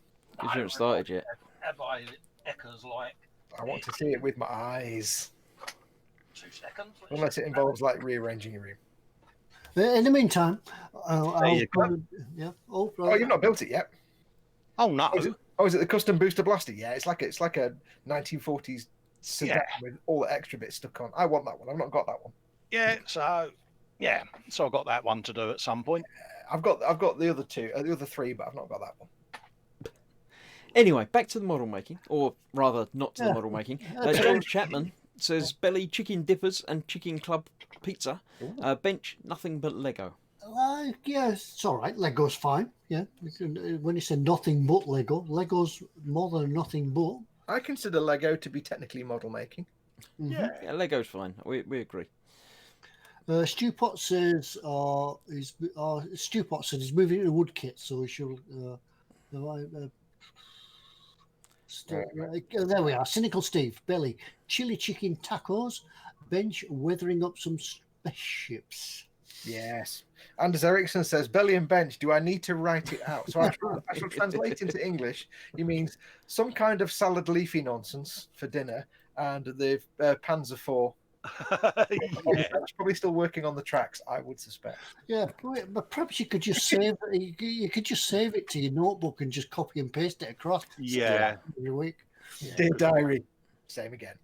[SPEAKER 3] You haven't started yet.
[SPEAKER 4] Have I echoes like
[SPEAKER 1] I want to see it with my eyes.
[SPEAKER 4] 2 seconds?
[SPEAKER 1] Unless it involves like rearranging your room.
[SPEAKER 2] in the meantime,
[SPEAKER 4] you go.
[SPEAKER 2] yeah.
[SPEAKER 1] Oh, you've not built it yet.
[SPEAKER 4] Oh no!
[SPEAKER 1] Is it the custom booster blaster? Yeah, it's like a 1940s sedan with all the extra bits stuck on. I want that one. I've not got that one.
[SPEAKER 4] Yeah, so I've got that one to do at some point.
[SPEAKER 1] I've got the other two, the other three, but I've not got that one.
[SPEAKER 3] Anyway, back to the model making, or rather, not to the model making. James Chapman says belly, chicken dippers, and chicken club pizza. Bench, nothing but Lego.
[SPEAKER 2] Yeah, it's all right. Lego's fine. Yeah, when you say nothing but Lego's more than nothing but.
[SPEAKER 1] I consider Lego to be technically model making.
[SPEAKER 2] Mm-hmm.
[SPEAKER 3] Yeah, Lego's fine. We agree.
[SPEAKER 2] Stewpot says Stewpot said he's moving to wood kit, so he should. There we are. Cynical Steve, belly, chili chicken tacos, bench, weathering up some spaceships.
[SPEAKER 1] Yes. Anders Ericsson says, belly and bench, do I need to write it out? So I shall translate into English. He means some kind of salad leafy nonsense for dinner and the Panzer IV. Probably still working on the tracks, I would suspect.
[SPEAKER 2] Yeah, but perhaps you could just save it. You could just save it to your notebook and just copy and paste it across.
[SPEAKER 4] Yeah.
[SPEAKER 2] Every week. Yeah.
[SPEAKER 1] Dear diary, same again.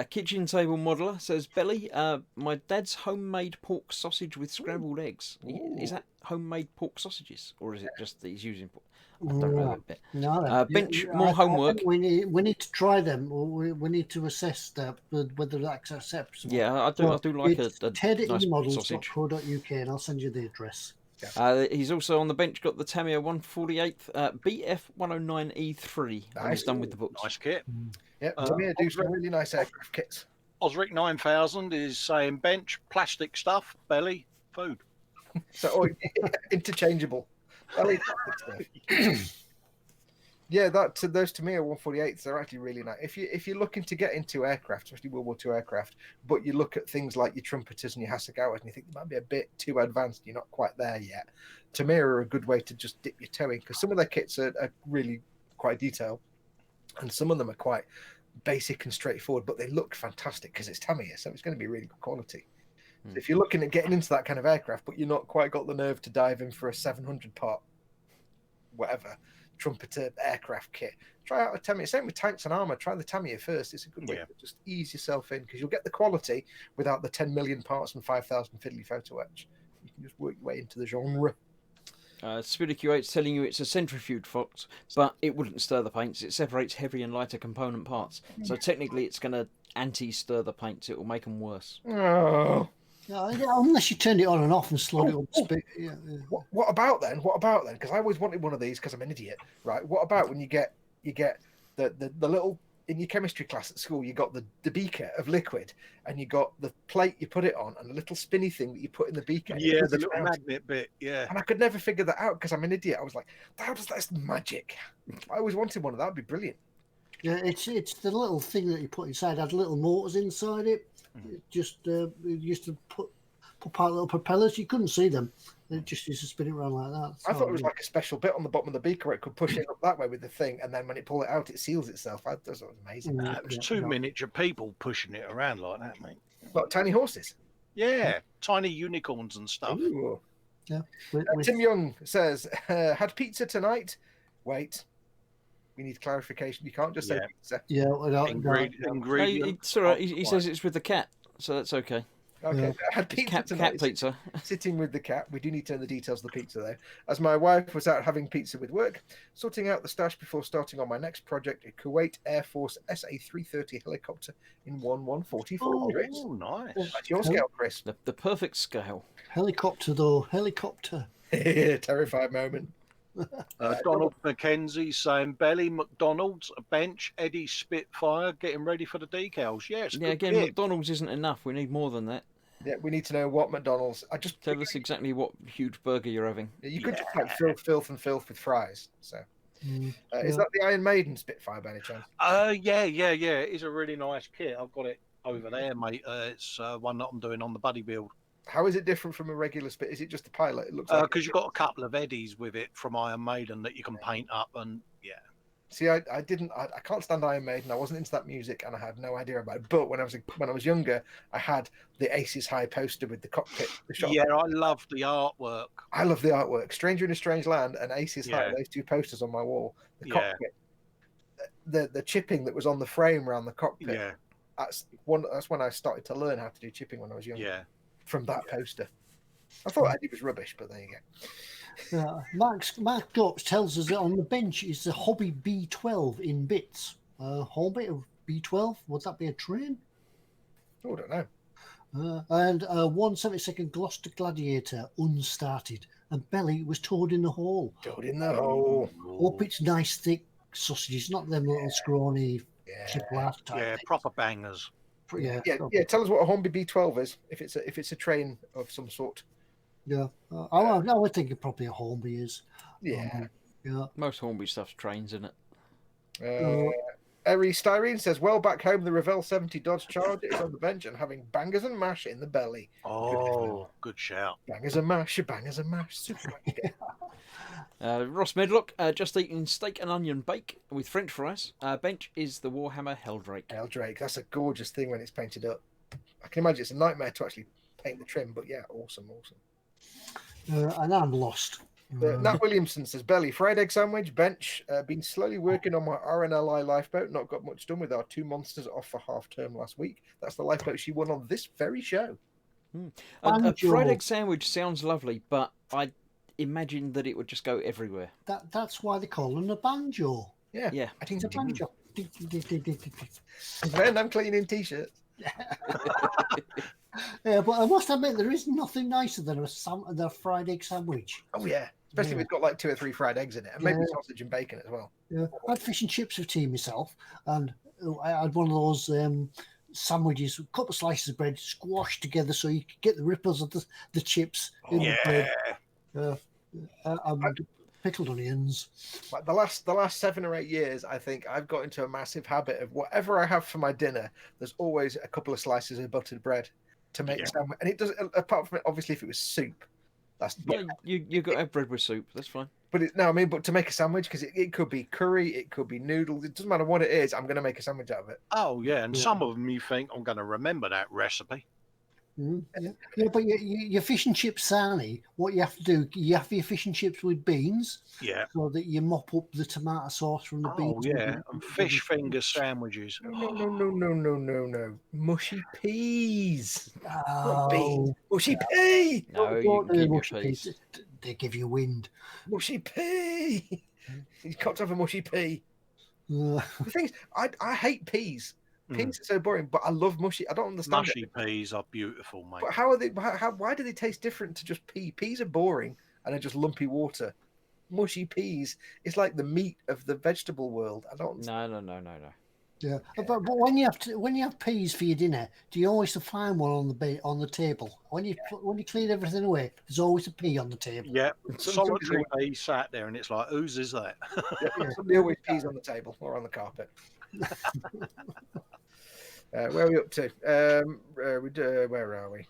[SPEAKER 3] Kitchen table modeler says belly. My dad's homemade pork sausage with scrambled eggs. Is that homemade pork sausages, or is it just that he's using pork? I don't know that bit.
[SPEAKER 2] No,
[SPEAKER 3] bench, more homework.
[SPEAKER 2] We need to try them. We need to assess that whether that's acceptable.
[SPEAKER 3] Yeah, I do like a
[SPEAKER 2] Ted at
[SPEAKER 3] nice
[SPEAKER 2] eModels.co.uk, and I'll send you the address.
[SPEAKER 3] He's also on the bench got the Tamiya 148th BF 109E3. And he's done with the books.
[SPEAKER 4] Nice kit.
[SPEAKER 1] Yep, Tamiya do some really nice aircraft kits.
[SPEAKER 4] Osric 9000 is saying bench, plastic stuff, belly, food.
[SPEAKER 1] So interchangeable. Belly, plastic stuff. Yeah, those Tamiya 148s, they're actually really nice. If you're looking to get into aircraft, especially World War II aircraft, but you look at things like your Trumpeters and your Hasegawas and you think they might be a bit too advanced, you're not quite there yet, Tamiya are a good way to just dip your toe in, because some of their kits are really quite detailed, and some of them are quite basic and straightforward, but they look fantastic because it's Tamiya, so it's going to be really good quality. So if you're looking at getting into that kind of aircraft, but you're not quite got the nerve to dive in for a 700 part, whatever, Trumpeter aircraft kit, try out a Tamiya. Same with tanks and armor. Try the Tamiya first. It's a good way to just ease yourself in, because you'll get the quality without the 10 million parts and 5,000 fiddly photo etch. You can just work your way into the genre.
[SPEAKER 3] Spirit Q8 telling you it's a centrifuge, Foxx, but it wouldn't stir the paints. It separates heavy and lighter component parts. So technically it's going to anti-stir the paints. It will make them worse.
[SPEAKER 1] Oh.
[SPEAKER 2] Yeah, unless you turned it on and off and slowed it up. Yeah.
[SPEAKER 1] What about then? Because I always wanted one of these because I'm an idiot, right? What about when you get the little, in your chemistry class at school, you got the beaker of liquid, and you got the plate you put it on, and a little spinny thing that you put in the beaker.
[SPEAKER 4] Yeah, the little magnet bit. Yeah.
[SPEAKER 1] And I could never figure that out because I'm an idiot. I was like, that's magic. I always wanted one of that. That'd be brilliant.
[SPEAKER 2] Yeah, it's the little thing that you put inside. Had little motors inside it. It just it used to put out little propellers. You couldn't see them. It just used to spin it around like that.
[SPEAKER 1] I thought it was like a special bit on the bottom of the beaker where it could push it up that way with the thing, and then when it pulled it out, it seals itself. I thought it was amazing.
[SPEAKER 4] It was two miniature people pushing it around like that, mate.
[SPEAKER 1] Like tiny horses.
[SPEAKER 4] Yeah, tiny unicorns and stuff.
[SPEAKER 1] Ooh.
[SPEAKER 2] Yeah.
[SPEAKER 1] Tim Young says, had pizza tonight? Wait. We need clarification. You can't just say pizza.
[SPEAKER 2] Yeah,
[SPEAKER 4] Ingredients.
[SPEAKER 3] It's all right. He says it's with the cat, so that's okay.
[SPEAKER 1] Okay,
[SPEAKER 2] Yeah.
[SPEAKER 1] I had
[SPEAKER 3] It's
[SPEAKER 1] pizza
[SPEAKER 3] cat
[SPEAKER 1] tonight.
[SPEAKER 3] pizza.
[SPEAKER 1] Sitting with the cat. We do need to know the details of the pizza though. As my wife was out having pizza with work, sorting out the stash before starting on my next project, a Kuwait Air Force SA-330 helicopter in 1144.
[SPEAKER 2] Oh.
[SPEAKER 1] Chris.
[SPEAKER 4] Oh, nice.
[SPEAKER 1] That's your scale, Chris.
[SPEAKER 3] The perfect scale.
[SPEAKER 2] Helicopter, though. Helicopter.
[SPEAKER 1] Terrified moment.
[SPEAKER 4] Donald McKenzie saying Belly McDonald's a bench Eddie Spitfire getting ready for the decals. Yeah, it's a
[SPEAKER 3] Yeah,
[SPEAKER 4] good
[SPEAKER 3] again,
[SPEAKER 4] kit.
[SPEAKER 3] McDonald's isn't enough. We need more than that.
[SPEAKER 1] Yeah, we need to know what McDonald's. I just
[SPEAKER 3] Tell us exactly what huge burger you're having.
[SPEAKER 1] you could just like filth with fries. So
[SPEAKER 2] Mm,
[SPEAKER 1] is
[SPEAKER 2] yeah.
[SPEAKER 1] that the Iron Maiden Spitfire by any chance?
[SPEAKER 4] Yeah. It's a really nice kit. I've got it over there, mate. It's one that I'm doing on the buddy build.
[SPEAKER 1] How is it different from a regular Spit? Is it just the pilot? It looks like
[SPEAKER 4] Because you've got a couple of Eddies with it from Iron Maiden that you can paint up, and yeah.
[SPEAKER 1] See, I can't stand Iron Maiden. I wasn't into that music, and I had no idea about it. But when I was younger, I had the Aces High poster with the cockpit. The shot.
[SPEAKER 4] Yeah, I love the artwork.
[SPEAKER 1] I love the artwork. Stranger in a Strange Land and Aces High.
[SPEAKER 4] Yeah.
[SPEAKER 1] Those two posters on my wall. The
[SPEAKER 4] Yeah.
[SPEAKER 1] cockpit, the chipping that was on the frame around the cockpit.
[SPEAKER 4] Yeah,
[SPEAKER 1] That's when I started to learn how to do chipping when I was younger.
[SPEAKER 4] yeah.
[SPEAKER 1] From that poster. I thought Eddie was rubbish, but there you go.
[SPEAKER 2] Mark Dops tells us that on the bench is the Hobby B12 in bits. Hobby B12, would that be a train?
[SPEAKER 1] Oh, I don't know.
[SPEAKER 2] And a 172nd Gloucester Gladiator unstarted, and belly was towed in the hole.
[SPEAKER 1] Toad in the hole.
[SPEAKER 2] Hope it's nice thick sausages, not them little scrawny chip last type.
[SPEAKER 4] Yeah, proper bangers.
[SPEAKER 2] Yeah.
[SPEAKER 1] Yeah. Tell us what a Hornby B12 is. If it's a train of some sort.
[SPEAKER 2] Yeah. I would think it probably a Hornby is.
[SPEAKER 1] Yeah.
[SPEAKER 2] Yeah.
[SPEAKER 3] Most Hornby stuff's trains, isn't it?
[SPEAKER 1] Eri Styrene says, well, back home, the Revell 70 Dodge Charger is on the bench and having bangers and mash in the belly.
[SPEAKER 4] Oh, good shout.
[SPEAKER 1] Bangers and mash, bangers and mash. Super.
[SPEAKER 3] Ross Medlock, just eating steak and onion bake with French fries. Bench is the Warhammer Helldrake.
[SPEAKER 1] Eldrake, that's a gorgeous thing when it's painted up. I can imagine it's a nightmare to actually paint the trim, but yeah, awesome.
[SPEAKER 2] And I'm lost.
[SPEAKER 1] Nat Williamson says, belly, fried egg sandwich, bench, been slowly working on my RNLI lifeboat, not got much done with our two monsters off for half term last week. That's the lifeboat she won on this very show.
[SPEAKER 3] A fried egg sandwich sounds lovely, but I imagine that it would just go everywhere.
[SPEAKER 2] That's why they call them a banjo.
[SPEAKER 1] Yeah. I think
[SPEAKER 2] It's a banjo.
[SPEAKER 1] Man, I'm cleaning t-shirts.
[SPEAKER 2] Yeah, but I must admit there is nothing nicer than a fried egg sandwich.
[SPEAKER 1] Oh yeah, especially if it's got like 2 or 3 fried eggs in it, and maybe sausage and bacon as well.
[SPEAKER 2] Yeah, I had fish and chips with tea myself, and I had one of those sandwiches, a couple of slices of bread squashed together so you could get the ripples of the chips in the bread. And pickled onions.
[SPEAKER 1] Like the last 7 or 8 years, I think I've got into a massive habit of whatever I have for my dinner, there's always a couple of slices of buttered bread to make sandwich. And it does, apart from it, obviously, if it was soup, that's
[SPEAKER 3] you got to have bread with soup. That's fine.
[SPEAKER 1] But but to make a sandwich, because it could be curry, it could be noodles, it doesn't matter what it is. I'm going to make a sandwich out of it.
[SPEAKER 4] Oh, yeah. And some of them you think, I'm going to remember that recipe.
[SPEAKER 2] Yeah, but your fish and chips sarnie, what you have to do, you have your fish and chips with beans, so that you mop up the tomato sauce from the beans.
[SPEAKER 4] Oh yeah, and fish finger sandwiches.
[SPEAKER 1] No. Mushy peas.
[SPEAKER 2] Oh,
[SPEAKER 1] Beans. Mushy pea.
[SPEAKER 3] No, you can keep your peas.
[SPEAKER 2] They give you wind.
[SPEAKER 1] Mushy pea. You can't have a mushy pea. The thing is, I hate peas. Peas are so boring, but I love mushy. I don't understand
[SPEAKER 4] Mushy peas are beautiful, mate.
[SPEAKER 1] But how are they? Why do they taste different to just pea? Peas are boring and they're just lumpy water. Mushy peas is like the meat of the vegetable world. I don't.
[SPEAKER 3] No.
[SPEAKER 2] Yeah, but when you have peas for your dinner, do you always find one on the table? When you clean everything away, there's always a pea on the table.
[SPEAKER 4] Yeah, solitary pea sat there, and it's like, whose is that?
[SPEAKER 1] Somebody always peas on the table or on the carpet. Where are we up to? Where are we?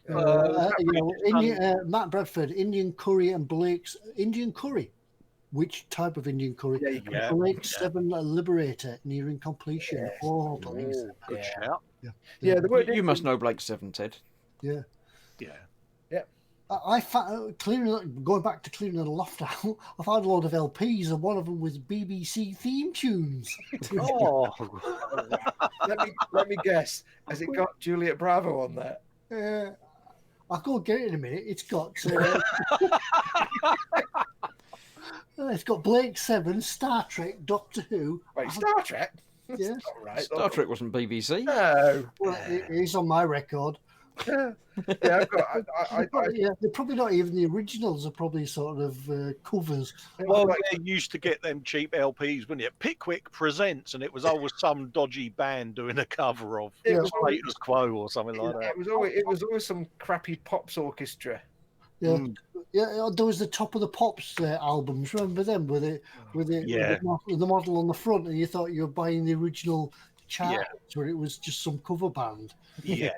[SPEAKER 2] Matt Bradford, Indian curry and Blake's Indian curry. Which type of Indian curry? Blake 7 Liberator nearing completion.
[SPEAKER 4] Good shout.
[SPEAKER 1] Yeah, the word
[SPEAKER 3] you must know Blake 7, Ted.
[SPEAKER 2] Yeah.
[SPEAKER 1] Yeah.
[SPEAKER 2] Going back to clearing the loft out, I've had a lot of LPs, and one of them was BBC theme tunes.
[SPEAKER 4] Oh,
[SPEAKER 1] let me guess. Has it got Juliet Bravo on there?
[SPEAKER 2] I'll go and get it in a minute. It's got it's got Blake 7, Star Trek, Doctor Who.
[SPEAKER 1] Wait, Star Trek?
[SPEAKER 2] Yeah.
[SPEAKER 1] That's not right.
[SPEAKER 3] Star Trek wasn't BBC.
[SPEAKER 1] No.
[SPEAKER 2] Well, it is on my record.
[SPEAKER 1] Yeah, I've got.
[SPEAKER 2] They're probably not even the originals. Are probably sort of covers.
[SPEAKER 4] Well, they used to get them cheap LPs, wouldn't you? Pickwick Presents, and it was always some dodgy band doing a cover of Status Quo or something like that.
[SPEAKER 1] It was always some crappy pops orchestra.
[SPEAKER 2] Yeah, yeah. There was the Top of the Pops albums. Remember them with the model on the front, and you thought you were buying the original chart, where it was just some cover band.
[SPEAKER 4] Yeah.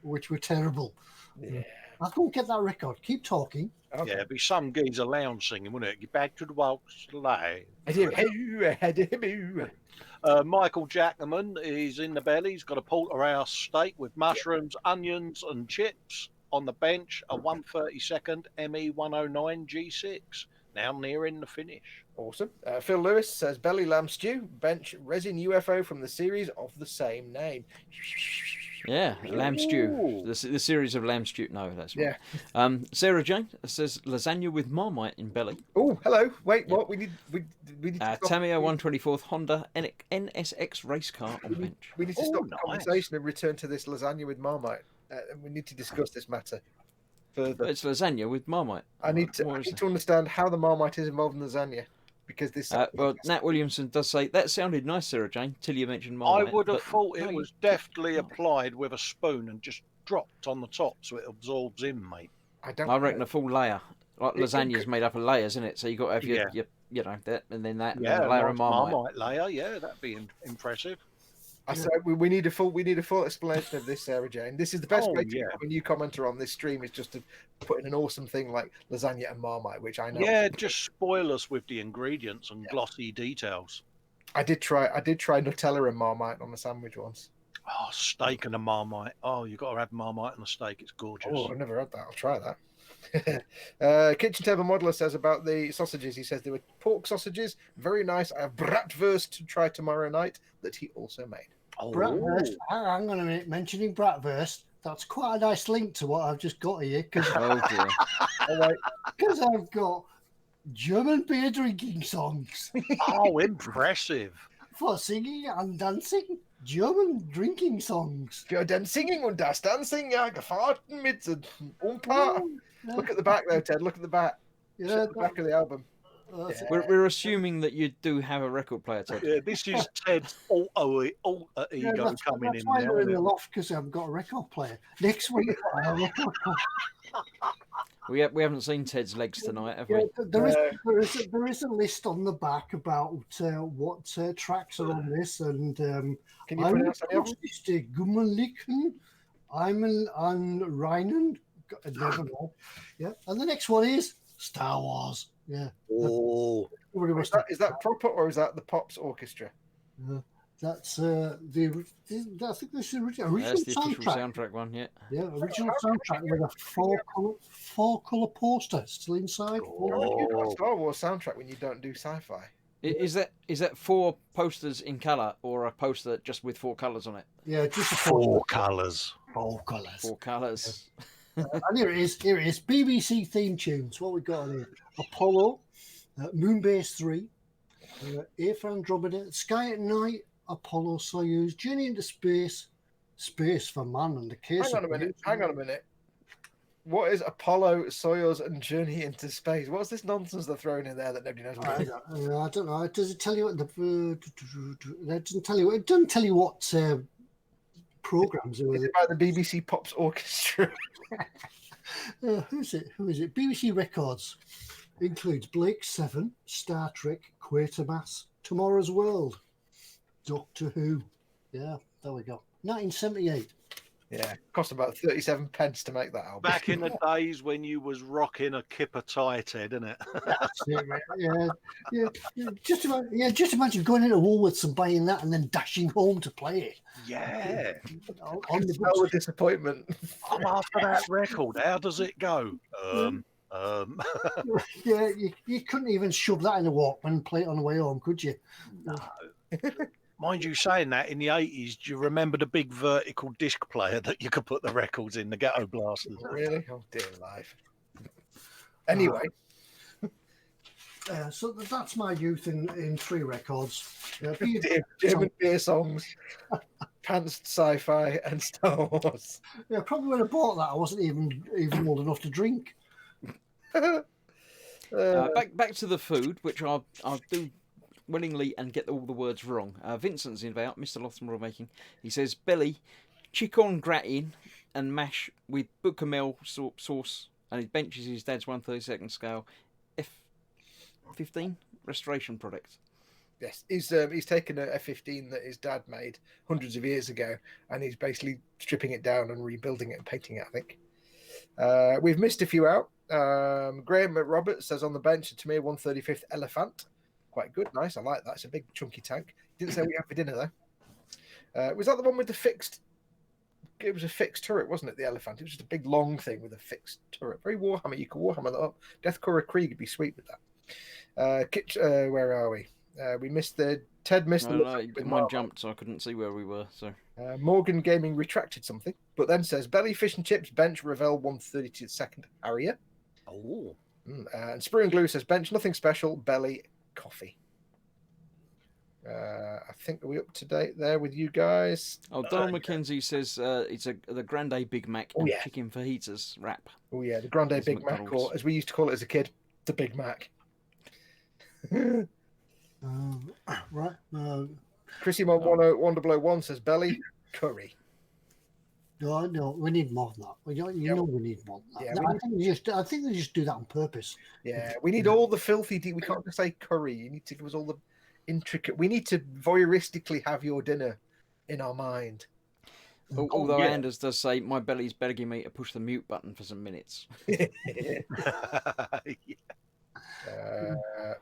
[SPEAKER 2] Which were terrible.
[SPEAKER 1] Yeah.
[SPEAKER 2] I can't get that record. Keep talking.
[SPEAKER 4] Okay. Yeah, it'd be some geezer lounge singing, wouldn't it? Get back to the walks lane. Michael Jackman is in the belly. He's got a porterhouse steak with mushrooms, onions, and chips on the bench. A 132nd ME 109 G6. Now nearing the finish.
[SPEAKER 1] Awesome. Phil Lewis says belly lamb stew, bench resin UFO from the series of the same name.
[SPEAKER 3] Yeah, lamb stew. The series of lamb stew. No, that's right. Yeah. Sarah Jane says lasagna with Marmite in belly.
[SPEAKER 1] Oh, hello. Wait, what? We need
[SPEAKER 3] Tamiya 124th Honda NSX race car on bench.
[SPEAKER 1] We need to stop the conversation and return to this lasagna with Marmite. We need to discuss this matter further.
[SPEAKER 3] But it's lasagna with Marmite.
[SPEAKER 1] I need to understand how the Marmite is involved in lasagna. Because this.
[SPEAKER 3] Well, Nat Williamson does say that sounded nice, Sarah Jane, till you mentioned Marmite.
[SPEAKER 4] I would have thought it was deftly applied with a spoon and just dropped on the top so it absorbs in, mate.
[SPEAKER 3] I reckon a full layer. Like lasagna's made up of layers, isn't it? So you got to have your you know, that and then that, and then a layer of Marmite.
[SPEAKER 4] Layer, yeah, that'd be impressive.
[SPEAKER 1] I said we need a full explanation of this, Sarah Jane. This is the best way to become a new commenter on this stream is just to put in an awesome thing like lasagna and Marmite, which I know.
[SPEAKER 4] Yeah, just spoil us with the ingredients and glossy details.
[SPEAKER 1] I did try Nutella and Marmite on the sandwich once.
[SPEAKER 4] Oh, steak and a Marmite. Oh, you got to have Marmite and a steak. It's gorgeous.
[SPEAKER 1] Oh, I've never had that. I'll try that. Kitchen Table Modeler says about the sausages. He says they were pork sausages, very nice. I have bratwurst to try tomorrow night that he also made.
[SPEAKER 2] Oh. Bratwurst. Hang on a minute. Mentioning bratwurst, that's quite a nice link to what I've just got here. Because I've got German beer drinking songs.
[SPEAKER 4] Oh, impressive!
[SPEAKER 2] For singing and dancing, German drinking songs.
[SPEAKER 1] Für den Singen und das Dancing, ja, gefahrten mit ein paar. Look at the back there, Ted. Look at the back.
[SPEAKER 2] Yeah,
[SPEAKER 1] the back of the album.
[SPEAKER 3] We're assuming that you do have a record player, Ted.
[SPEAKER 4] Yeah, this is Ted's alter ego coming in
[SPEAKER 2] now.
[SPEAKER 4] We're
[SPEAKER 2] in the loft because I haven't got a record player. Next week, I have a record player.
[SPEAKER 3] We haven't seen Ted's legs tonight, have we?
[SPEAKER 2] There is a list on the back about what tracks are on this, and
[SPEAKER 1] can you pronounce any of them?
[SPEAKER 2] Gummeliken, Eimen and Reinen. I never know. Yeah, and the next one is Star Wars. Yeah.
[SPEAKER 4] Oh,
[SPEAKER 1] is that proper or is that the Pops Orchestra?
[SPEAKER 2] That's I think this is the original
[SPEAKER 3] That's the
[SPEAKER 2] soundtrack.
[SPEAKER 3] official soundtrack one, yeah.
[SPEAKER 2] Yeah, original soundtrack with a four color poster still inside.
[SPEAKER 1] You've got a Star Wars soundtrack when you don't do sci-fi.
[SPEAKER 3] Is that 4 posters in colour or a poster just with 4 colours on it?
[SPEAKER 2] Yeah, just
[SPEAKER 4] 4 colours.
[SPEAKER 2] 4 colours.
[SPEAKER 3] 4 colours.
[SPEAKER 2] And here it is. BBC theme tunes. What we got on here? Apollo, Moonbase 3, A for Andromeda, Sky at Night, Apollo Soyuz, Journey into Space, Space for Man, and the Case.
[SPEAKER 1] Hang on a minute. What is Apollo, Soyuz, and Journey into Space? What's this nonsense they're throwing in there that nobody knows what it is?
[SPEAKER 2] I don't know. Does it tell you what it doesn't tell you? It doesn't tell you what programs are.
[SPEAKER 1] Is it by the BBC Pops Orchestra?
[SPEAKER 2] Who is it? BBC Records includes Blake 7, Star Trek, Quatermass, Tomorrow's World, Doctor Who. Yeah, there we go. 1978.
[SPEAKER 1] Yeah, cost about 37 pence to make that album.
[SPEAKER 4] Back in the days when you was rocking a kipper tie, Ted, isn't it?
[SPEAKER 2] That's it, right? Yeah. Just imagine going into Woolworths and buying that and then dashing home to play it.
[SPEAKER 4] Yeah.
[SPEAKER 1] On the disappointment.
[SPEAKER 4] I'm after that record. How does it go?
[SPEAKER 2] Yeah, you couldn't even shove that in a Walkman and play it on the way home, could you?
[SPEAKER 4] No. Mind you, saying that, in the 80s, do you remember the big vertical disc player that you could put the records in, the ghetto blasters?
[SPEAKER 1] Really? Oh dear life. Anyway,
[SPEAKER 2] So that's my youth in 3 records.
[SPEAKER 1] German beer songs, pantsed sci-fi, and Star Wars.
[SPEAKER 2] Yeah, probably when I bought that, I wasn't even old enough to drink.
[SPEAKER 3] Back to the food, which I'll do willingly and get all the words wrong. Vincent's in about Mr. Lothmore making. He says belly, chicken gratin and mash with bechamel sauce, and he benches his dad's 1/32 scale F15 restoration product.
[SPEAKER 1] Yes, he's taken a F15 that his dad made hundreds of years ago, and he's basically stripping it down and rebuilding it and painting it, I think. We've missed a few out. Graham Roberts says on the bench, a Tamir 135th Elephant. Quite good, nice. I like that. It's a big chunky tank. Didn't say what we had for dinner though. Was that the one with the fixed? It was a fixed turret, wasn't it? The Elephant. It was just a big long thing with a fixed turret. Very Warhammer. You could Warhammer that up. Deathcore Krieg would be sweet with that. Where are we? We missed the Ted missed
[SPEAKER 3] No, mine jumped, so I couldn't see where we were. So
[SPEAKER 1] Morgan Gaming retracted something, but then says belly fish and chips bench Ravel 132nd Harrier.
[SPEAKER 4] Oh,
[SPEAKER 1] and Sprue and Glue says bench nothing special belly coffee. I think are we up to date there with you guys?
[SPEAKER 3] Oh, Donald McKenzie says it's the Grande Big Mac and chicken fajitas wrap.
[SPEAKER 1] Oh yeah, the Grande Big Mac, or as we used to call it as a kid, the Big Mac.
[SPEAKER 2] Right.
[SPEAKER 1] Chrissy Mon 101 says belly curry.
[SPEAKER 2] No, we need more than that. You know we need more than that. Yeah, I think they just do that on purpose.
[SPEAKER 1] Yeah, we need all the filthy. We can't just say curry. You need to give us all the intricate. We need to voyeuristically have your dinner in our mind.
[SPEAKER 3] Although Anders does say my belly's begging me to push the mute button for some minutes.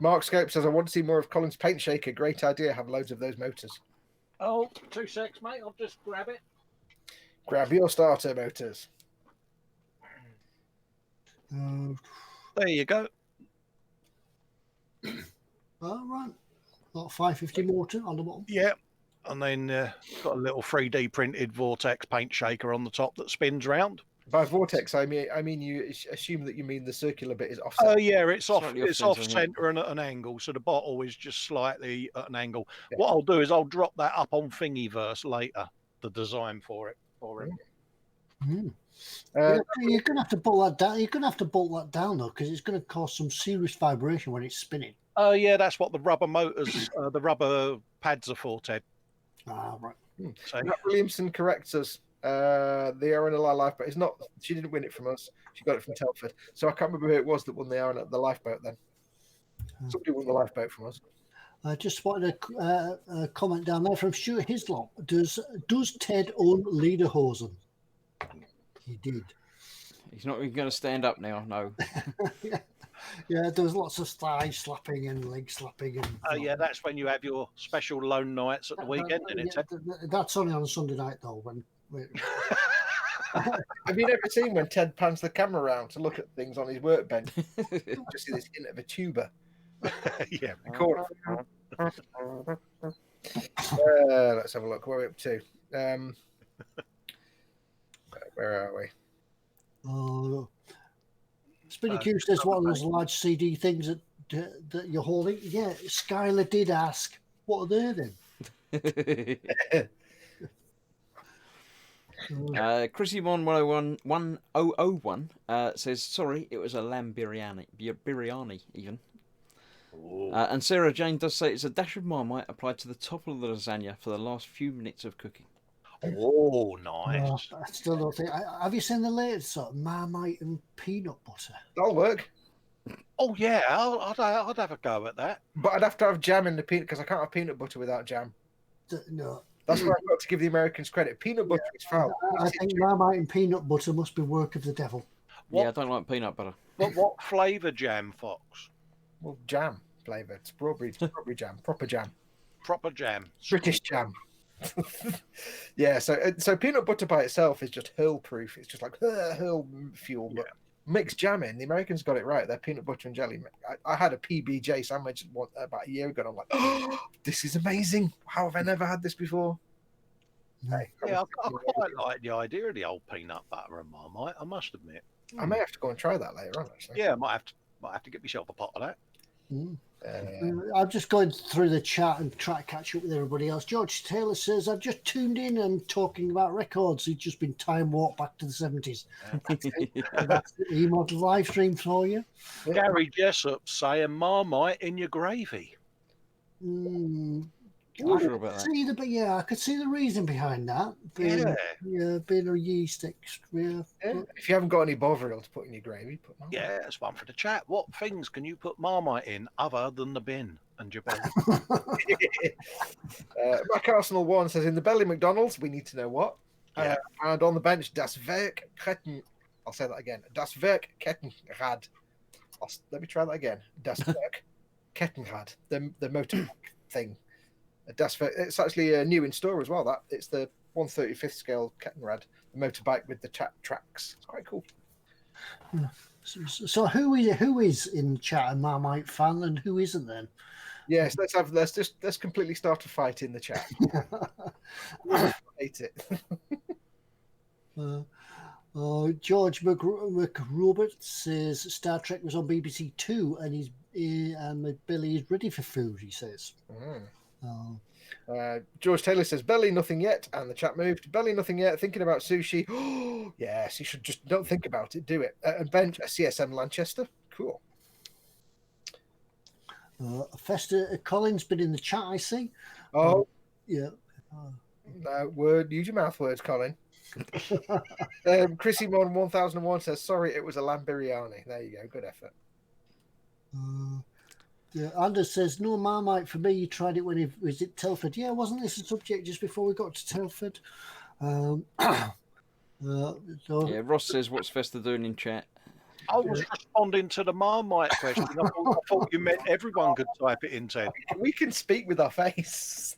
[SPEAKER 1] Mark Scope says I want to see more of Colin's paint shaker. Great idea. Have loads of those motors.
[SPEAKER 4] Oh, 2 secs, mate. I'll just grab it.
[SPEAKER 1] Grab your starter motors.
[SPEAKER 4] There you go.
[SPEAKER 2] All right. Got a 550 motor on the bottom.
[SPEAKER 4] Yeah. And then got a little 3D printed Vortex paint shaker on the top that spins round.
[SPEAKER 1] By vortex, I mean you assume that you mean the circular bit is offset.
[SPEAKER 4] Oh yeah, it's off.
[SPEAKER 3] Slightly
[SPEAKER 4] It's
[SPEAKER 3] off
[SPEAKER 4] off
[SPEAKER 3] centre,
[SPEAKER 4] center and at an angle, so the bottle is just slightly at an angle.
[SPEAKER 1] Yeah.
[SPEAKER 4] What I'll do is I'll drop that up on Thingiverse later. The design for it.
[SPEAKER 2] You're gonna have to bolt that down. You're gonna have to bolt that down though, because it's gonna cause some serious vibration when it's spinning.
[SPEAKER 4] Oh yeah, that's what the rubber motors, the rubber pads are for, Ted.
[SPEAKER 2] Ah, right.
[SPEAKER 4] So,
[SPEAKER 1] Matt Williamson corrects us. The RNLI lifeboat is not. She didn't win it from us. She got it from Telford. So I can't remember who it was that won the lifeboat. Then somebody won the lifeboat from us.
[SPEAKER 2] I just wanted a comment down there from Stuart Hislop. Does Ted own Lederhosen? He did.
[SPEAKER 3] He's not even going to stand up now. No.
[SPEAKER 2] Yeah, there's lots of thigh slapping and leg slapping. And
[SPEAKER 4] oh yeah, that's when you have your special lone nights at the weekend, isn't it, Ted?
[SPEAKER 2] That's only on Sunday night though.
[SPEAKER 1] Have you never seen when Ted pans the camera around to look at things on his workbench? Just see this hint of a tuba.
[SPEAKER 4] Yeah.
[SPEAKER 1] Record. Let's have a look. Where are we up to? Where are we?
[SPEAKER 2] Oh, Spinny Q says one of those large CD things that you're holding. Yeah, Skylar did ask, what are they then?
[SPEAKER 3] Chrissy Mon 1001 says sorry, it was a lamb biryani even. And Sarah Jane does say it's a dash of Marmite applied to the top of the lasagna for the last few minutes of cooking.
[SPEAKER 4] Oh, nice.
[SPEAKER 2] I still don't think. Have you seen the latest sort of Marmite and peanut butter?
[SPEAKER 1] That'll work.
[SPEAKER 4] Oh yeah, I'd have a go at that.
[SPEAKER 1] But I'd have to have jam in the peanut because I can't have peanut butter without jam.
[SPEAKER 2] No.
[SPEAKER 1] That's where I've got to give the Americans credit. Peanut butter is foul.
[SPEAKER 2] I think Marmite and peanut butter must be work of the devil.
[SPEAKER 3] Yeah, I don't like peanut butter.
[SPEAKER 4] What flavour jam, Fox?
[SPEAKER 1] Well, jam flavour. Strawberry jam. Proper jam.
[SPEAKER 4] Proper jam.
[SPEAKER 1] British jam. Yeah, so peanut butter by itself is just hurl proof. It's just like hurl fuel. But mixed jam in. The Americans got it right. They're peanut butter and jelly. I had a PBJ sandwich about a year ago, and I'm like, oh, this is amazing. How have I never had this before? Hey,
[SPEAKER 4] Yeah, I quite like the idea of the old peanut butter and Marmite, I must admit.
[SPEAKER 1] I may have to go and try that later on, actually.
[SPEAKER 4] Yeah, I might have to get myself a pot of that.
[SPEAKER 2] I'm just going through the chat and try to catch up with everybody else. George Taylor says, I've just tuned in and talking about records. He's just been time warped back to the 70s. That's the eModel live stream for you.
[SPEAKER 4] Gary Jessup saying Marmite in your gravy.
[SPEAKER 3] Not sure about that.
[SPEAKER 2] I could see the reason behind that. Being a yeast extra.
[SPEAKER 1] If you haven't got any Bovril to put in your gravy, put Marmite.
[SPEAKER 4] Yeah, that's one for the chat. What things can you put Marmite in other than the bin and your belly?
[SPEAKER 1] Mac Arsenal 1 says, in the belly McDonald's, we need to know what.
[SPEAKER 4] Yeah.
[SPEAKER 1] And on the bench, das Werk Ketten. I'll say that again. Das Werk Kettenrad. Let me try that again. Das Werk Kettenrad. The motorbike thing. It's actually new in store as well. That it's the 1/35th scale Kettenrad, the motorbike with the tracks. It's quite cool.
[SPEAKER 2] So who is in chat a Marmite fan and who isn't then?
[SPEAKER 1] Yes, let's completely start a fight in the chat. I hate it.
[SPEAKER 2] George McRobert says Star Trek was on BBC Two and Billy is ready for food. He says.
[SPEAKER 1] George Taylor says belly nothing yet, and the chat moved. Belly nothing yet. Thinking about sushi. Oh yes, you should just don't think about it. Do it. And bench a CSM Lanchester. Cool.
[SPEAKER 2] Fester Colin's been in the chat. I see.
[SPEAKER 1] Oh
[SPEAKER 2] yeah.
[SPEAKER 1] Use your mouth words, Colin. Chrissy Mon 1001 says sorry, it was a lamb biryani. There you go. Good effort.
[SPEAKER 2] Anders says, no Marmite for me. You tried it when he was at Telford. Yeah, wasn't this a subject just before we got to Telford?
[SPEAKER 3] Ross says, what's Fester doing in chat?
[SPEAKER 4] I was responding to the Marmite question. I thought you meant everyone could type it in, Ted.
[SPEAKER 1] We can speak with our face.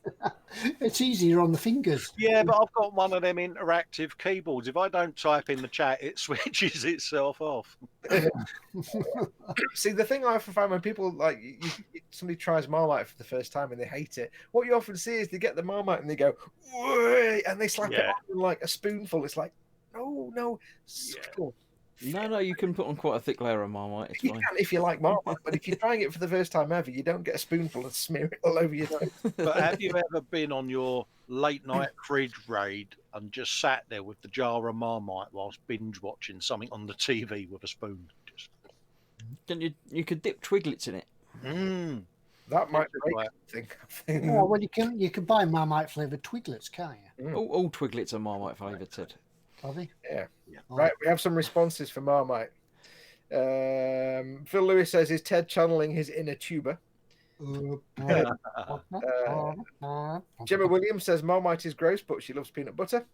[SPEAKER 2] It's easier on the fingers.
[SPEAKER 4] Yeah, but I've got one of them interactive keyboards. If I don't type in the chat, it switches itself off.
[SPEAKER 1] See, the thing I often find when people somebody tries Marmite for the first time and they hate it, what you often see is they get the Marmite and they go, "Whoa," and they slap it on like a spoonful. It's like, no.
[SPEAKER 3] No, you can put on quite a thick layer of Marmite. It's
[SPEAKER 1] you
[SPEAKER 3] fine.
[SPEAKER 1] can if you like Marmite, but if you're trying it for the first time ever, you don't get a spoonful and smear it all over your nose.
[SPEAKER 4] But have you ever been on your late night fridge raid and just sat there with the jar of Marmite whilst binge watching something on the TV with a spoon?
[SPEAKER 3] You could dip Twiglets in it.
[SPEAKER 1] That might break something.
[SPEAKER 2] Oh, well, you can buy Marmite flavoured Twiglets, can't you?
[SPEAKER 3] All Twiglets are Marmite flavoured, Ted.
[SPEAKER 2] Are they?
[SPEAKER 1] Yeah. Right, we have some responses for Marmite. Phil Lewis says, is Ted channeling his inner tuber? Gemma Williams says, Marmite is gross, but she loves peanut butter.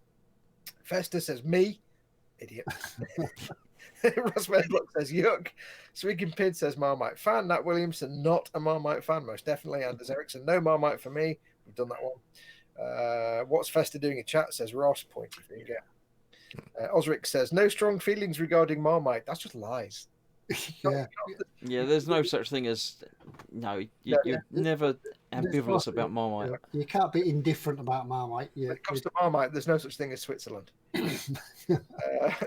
[SPEAKER 1] Fester says, me. Idiot. Ross Medlock says, yuck. Sweekin Pid says, Marmite fan. Nat Williamson, not a Marmite fan, most definitely. Anders Ericsson, no Marmite for me. We've done that one. What's Fester doing in chat? Says Ross, pointy finger. Osric says, no strong feelings regarding Marmite. That's just lies.
[SPEAKER 3] There's no such thing as you're never ambivalent about Marmite.
[SPEAKER 2] You can't be indifferent about Marmite.
[SPEAKER 1] When it comes to Marmite, there's no such thing as Switzerland.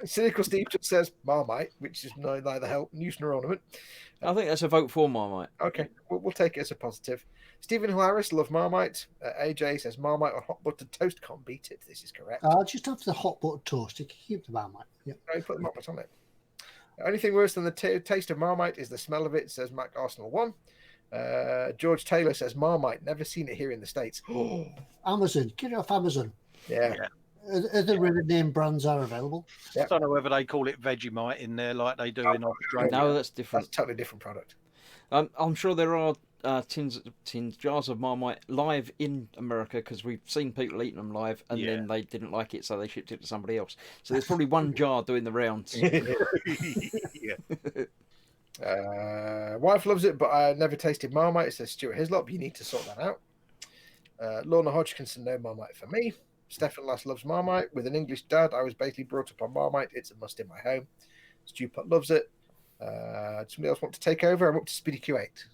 [SPEAKER 1] Cynical Steve just says Marmite, which is neither help, use nor ornament.
[SPEAKER 3] I think that's a vote for Marmite.
[SPEAKER 1] Okay, we'll take it as a positive. Stephen Harris, love Marmite. AJ says Marmite on hot buttered toast, can't beat it. This is correct.
[SPEAKER 2] Just have the hot buttered toast. You can keep the Marmite. Yeah.
[SPEAKER 1] No, put the Marmite on it. Anything worse than the taste of Marmite is the smell of it, says Mac Arsenal 1. George Taylor says Marmite, never seen it here in the States.
[SPEAKER 2] Amazon, get it off Amazon.
[SPEAKER 1] Yeah.
[SPEAKER 2] Other name brands are available.
[SPEAKER 4] I don't know whether they call it Vegemite in there like they do in Australia.
[SPEAKER 3] No, that's different.
[SPEAKER 1] That's a totally different product.
[SPEAKER 3] I'm sure there are jars of Marmite live in America because we've seen people eating them live and then they didn't like it, so they shipped it to somebody else. So there's probably one jar doing the rounds.
[SPEAKER 1] Wife loves it, but I never tasted Marmite, says Stuart Hislop. You need to sort that out. Lorna Hodgkinson, no Marmite for me. Stefan Lass loves Marmite. With an English dad, I was basically brought up on Marmite. It's a must in my home. Stupot loves it. Does somebody else want to take over? I'm up to Speedy Q8.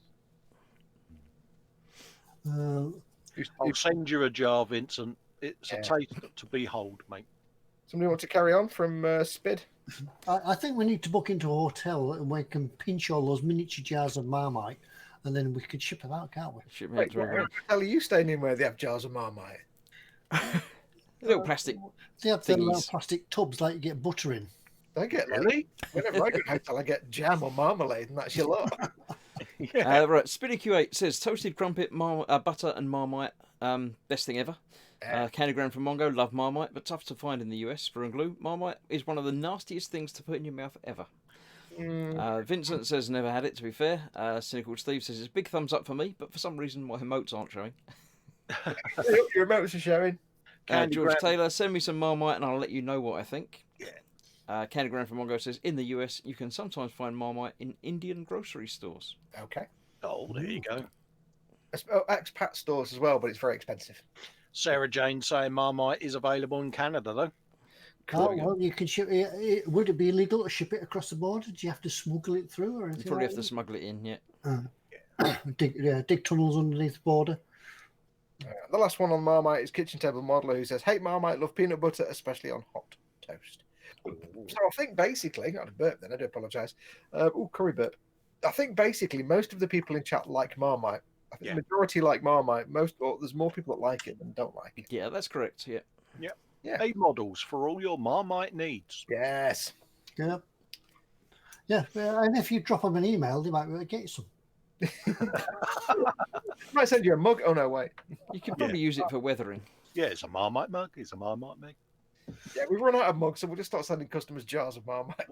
[SPEAKER 4] I'll send you a jar, Vincent. It's
[SPEAKER 1] Yeah.
[SPEAKER 4] a taste to behold, mate.
[SPEAKER 1] Somebody want to carry on from Spid?
[SPEAKER 2] I think we need to book into a hotel and we can pinch all those miniature jars of Marmite, and then we could ship them out, can't we?
[SPEAKER 3] Ship me out to
[SPEAKER 1] What
[SPEAKER 3] everybody.
[SPEAKER 1] hotel are you staying in where they have jars of Marmite?
[SPEAKER 3] Little plastic.
[SPEAKER 2] They have the little
[SPEAKER 3] Thingies.
[SPEAKER 2] plastic tubs like you get butter in.
[SPEAKER 1] I get like,
[SPEAKER 4] Really?
[SPEAKER 1] whenever I go to a hotel, I get jam or marmalade, and that's your lot.
[SPEAKER 4] Yeah.
[SPEAKER 3] Right, Spinny Q8 says toasted crumpet, butter and Marmite, best thing ever. Candygram from Mongo, love Marmite, but tough to find in the US. Brew and glue. Marmite is one of the nastiest things to put in your mouth ever. Vincent says never had it, to be fair. Cynical Steve says it's big thumbs up for me, but for some reason my emotes aren't showing.
[SPEAKER 1] Your emotes are showing.
[SPEAKER 3] George Taylor, send me some Marmite and I'll let you know what I think. Candygram from Mongo says in the US you can sometimes find Marmite in Indian grocery stores.
[SPEAKER 1] Okay.
[SPEAKER 4] Oh, there you go.
[SPEAKER 1] Expat stores as well, but it's very expensive.
[SPEAKER 4] Sarah Jane saying Marmite is available in Canada, though.
[SPEAKER 2] Oh, well, you can ship it. Would it be illegal to ship it across the border? Do you have to smuggle it through or anything?
[SPEAKER 3] You probably
[SPEAKER 2] like
[SPEAKER 3] have to smuggle it in,
[SPEAKER 2] that? Dig tunnels underneath the border.
[SPEAKER 1] The last one on Marmite is Kitchen Table Modeler, who says, hate Marmite, love peanut butter, especially on hot toast. So I think basically, not a burp then, I do apologise. Curry burp. I think basically most of the people in chat like Marmite. I think the majority like Marmite. There's more people that like it than don't like it.
[SPEAKER 3] Yeah, that's correct. Yeah.
[SPEAKER 4] eModels for all your Marmite needs.
[SPEAKER 1] Yes.
[SPEAKER 2] Yeah. Yeah, and if you drop them an email, they might be able to get you some.
[SPEAKER 1] Might send you a mug. Oh no, wait.
[SPEAKER 3] You can probably use it for weathering.
[SPEAKER 4] Yeah, it's a Marmite mug. It's a Marmite mug.
[SPEAKER 1] Yeah, we've run out of mugs, so we'll just start sending customers jars of Marmite.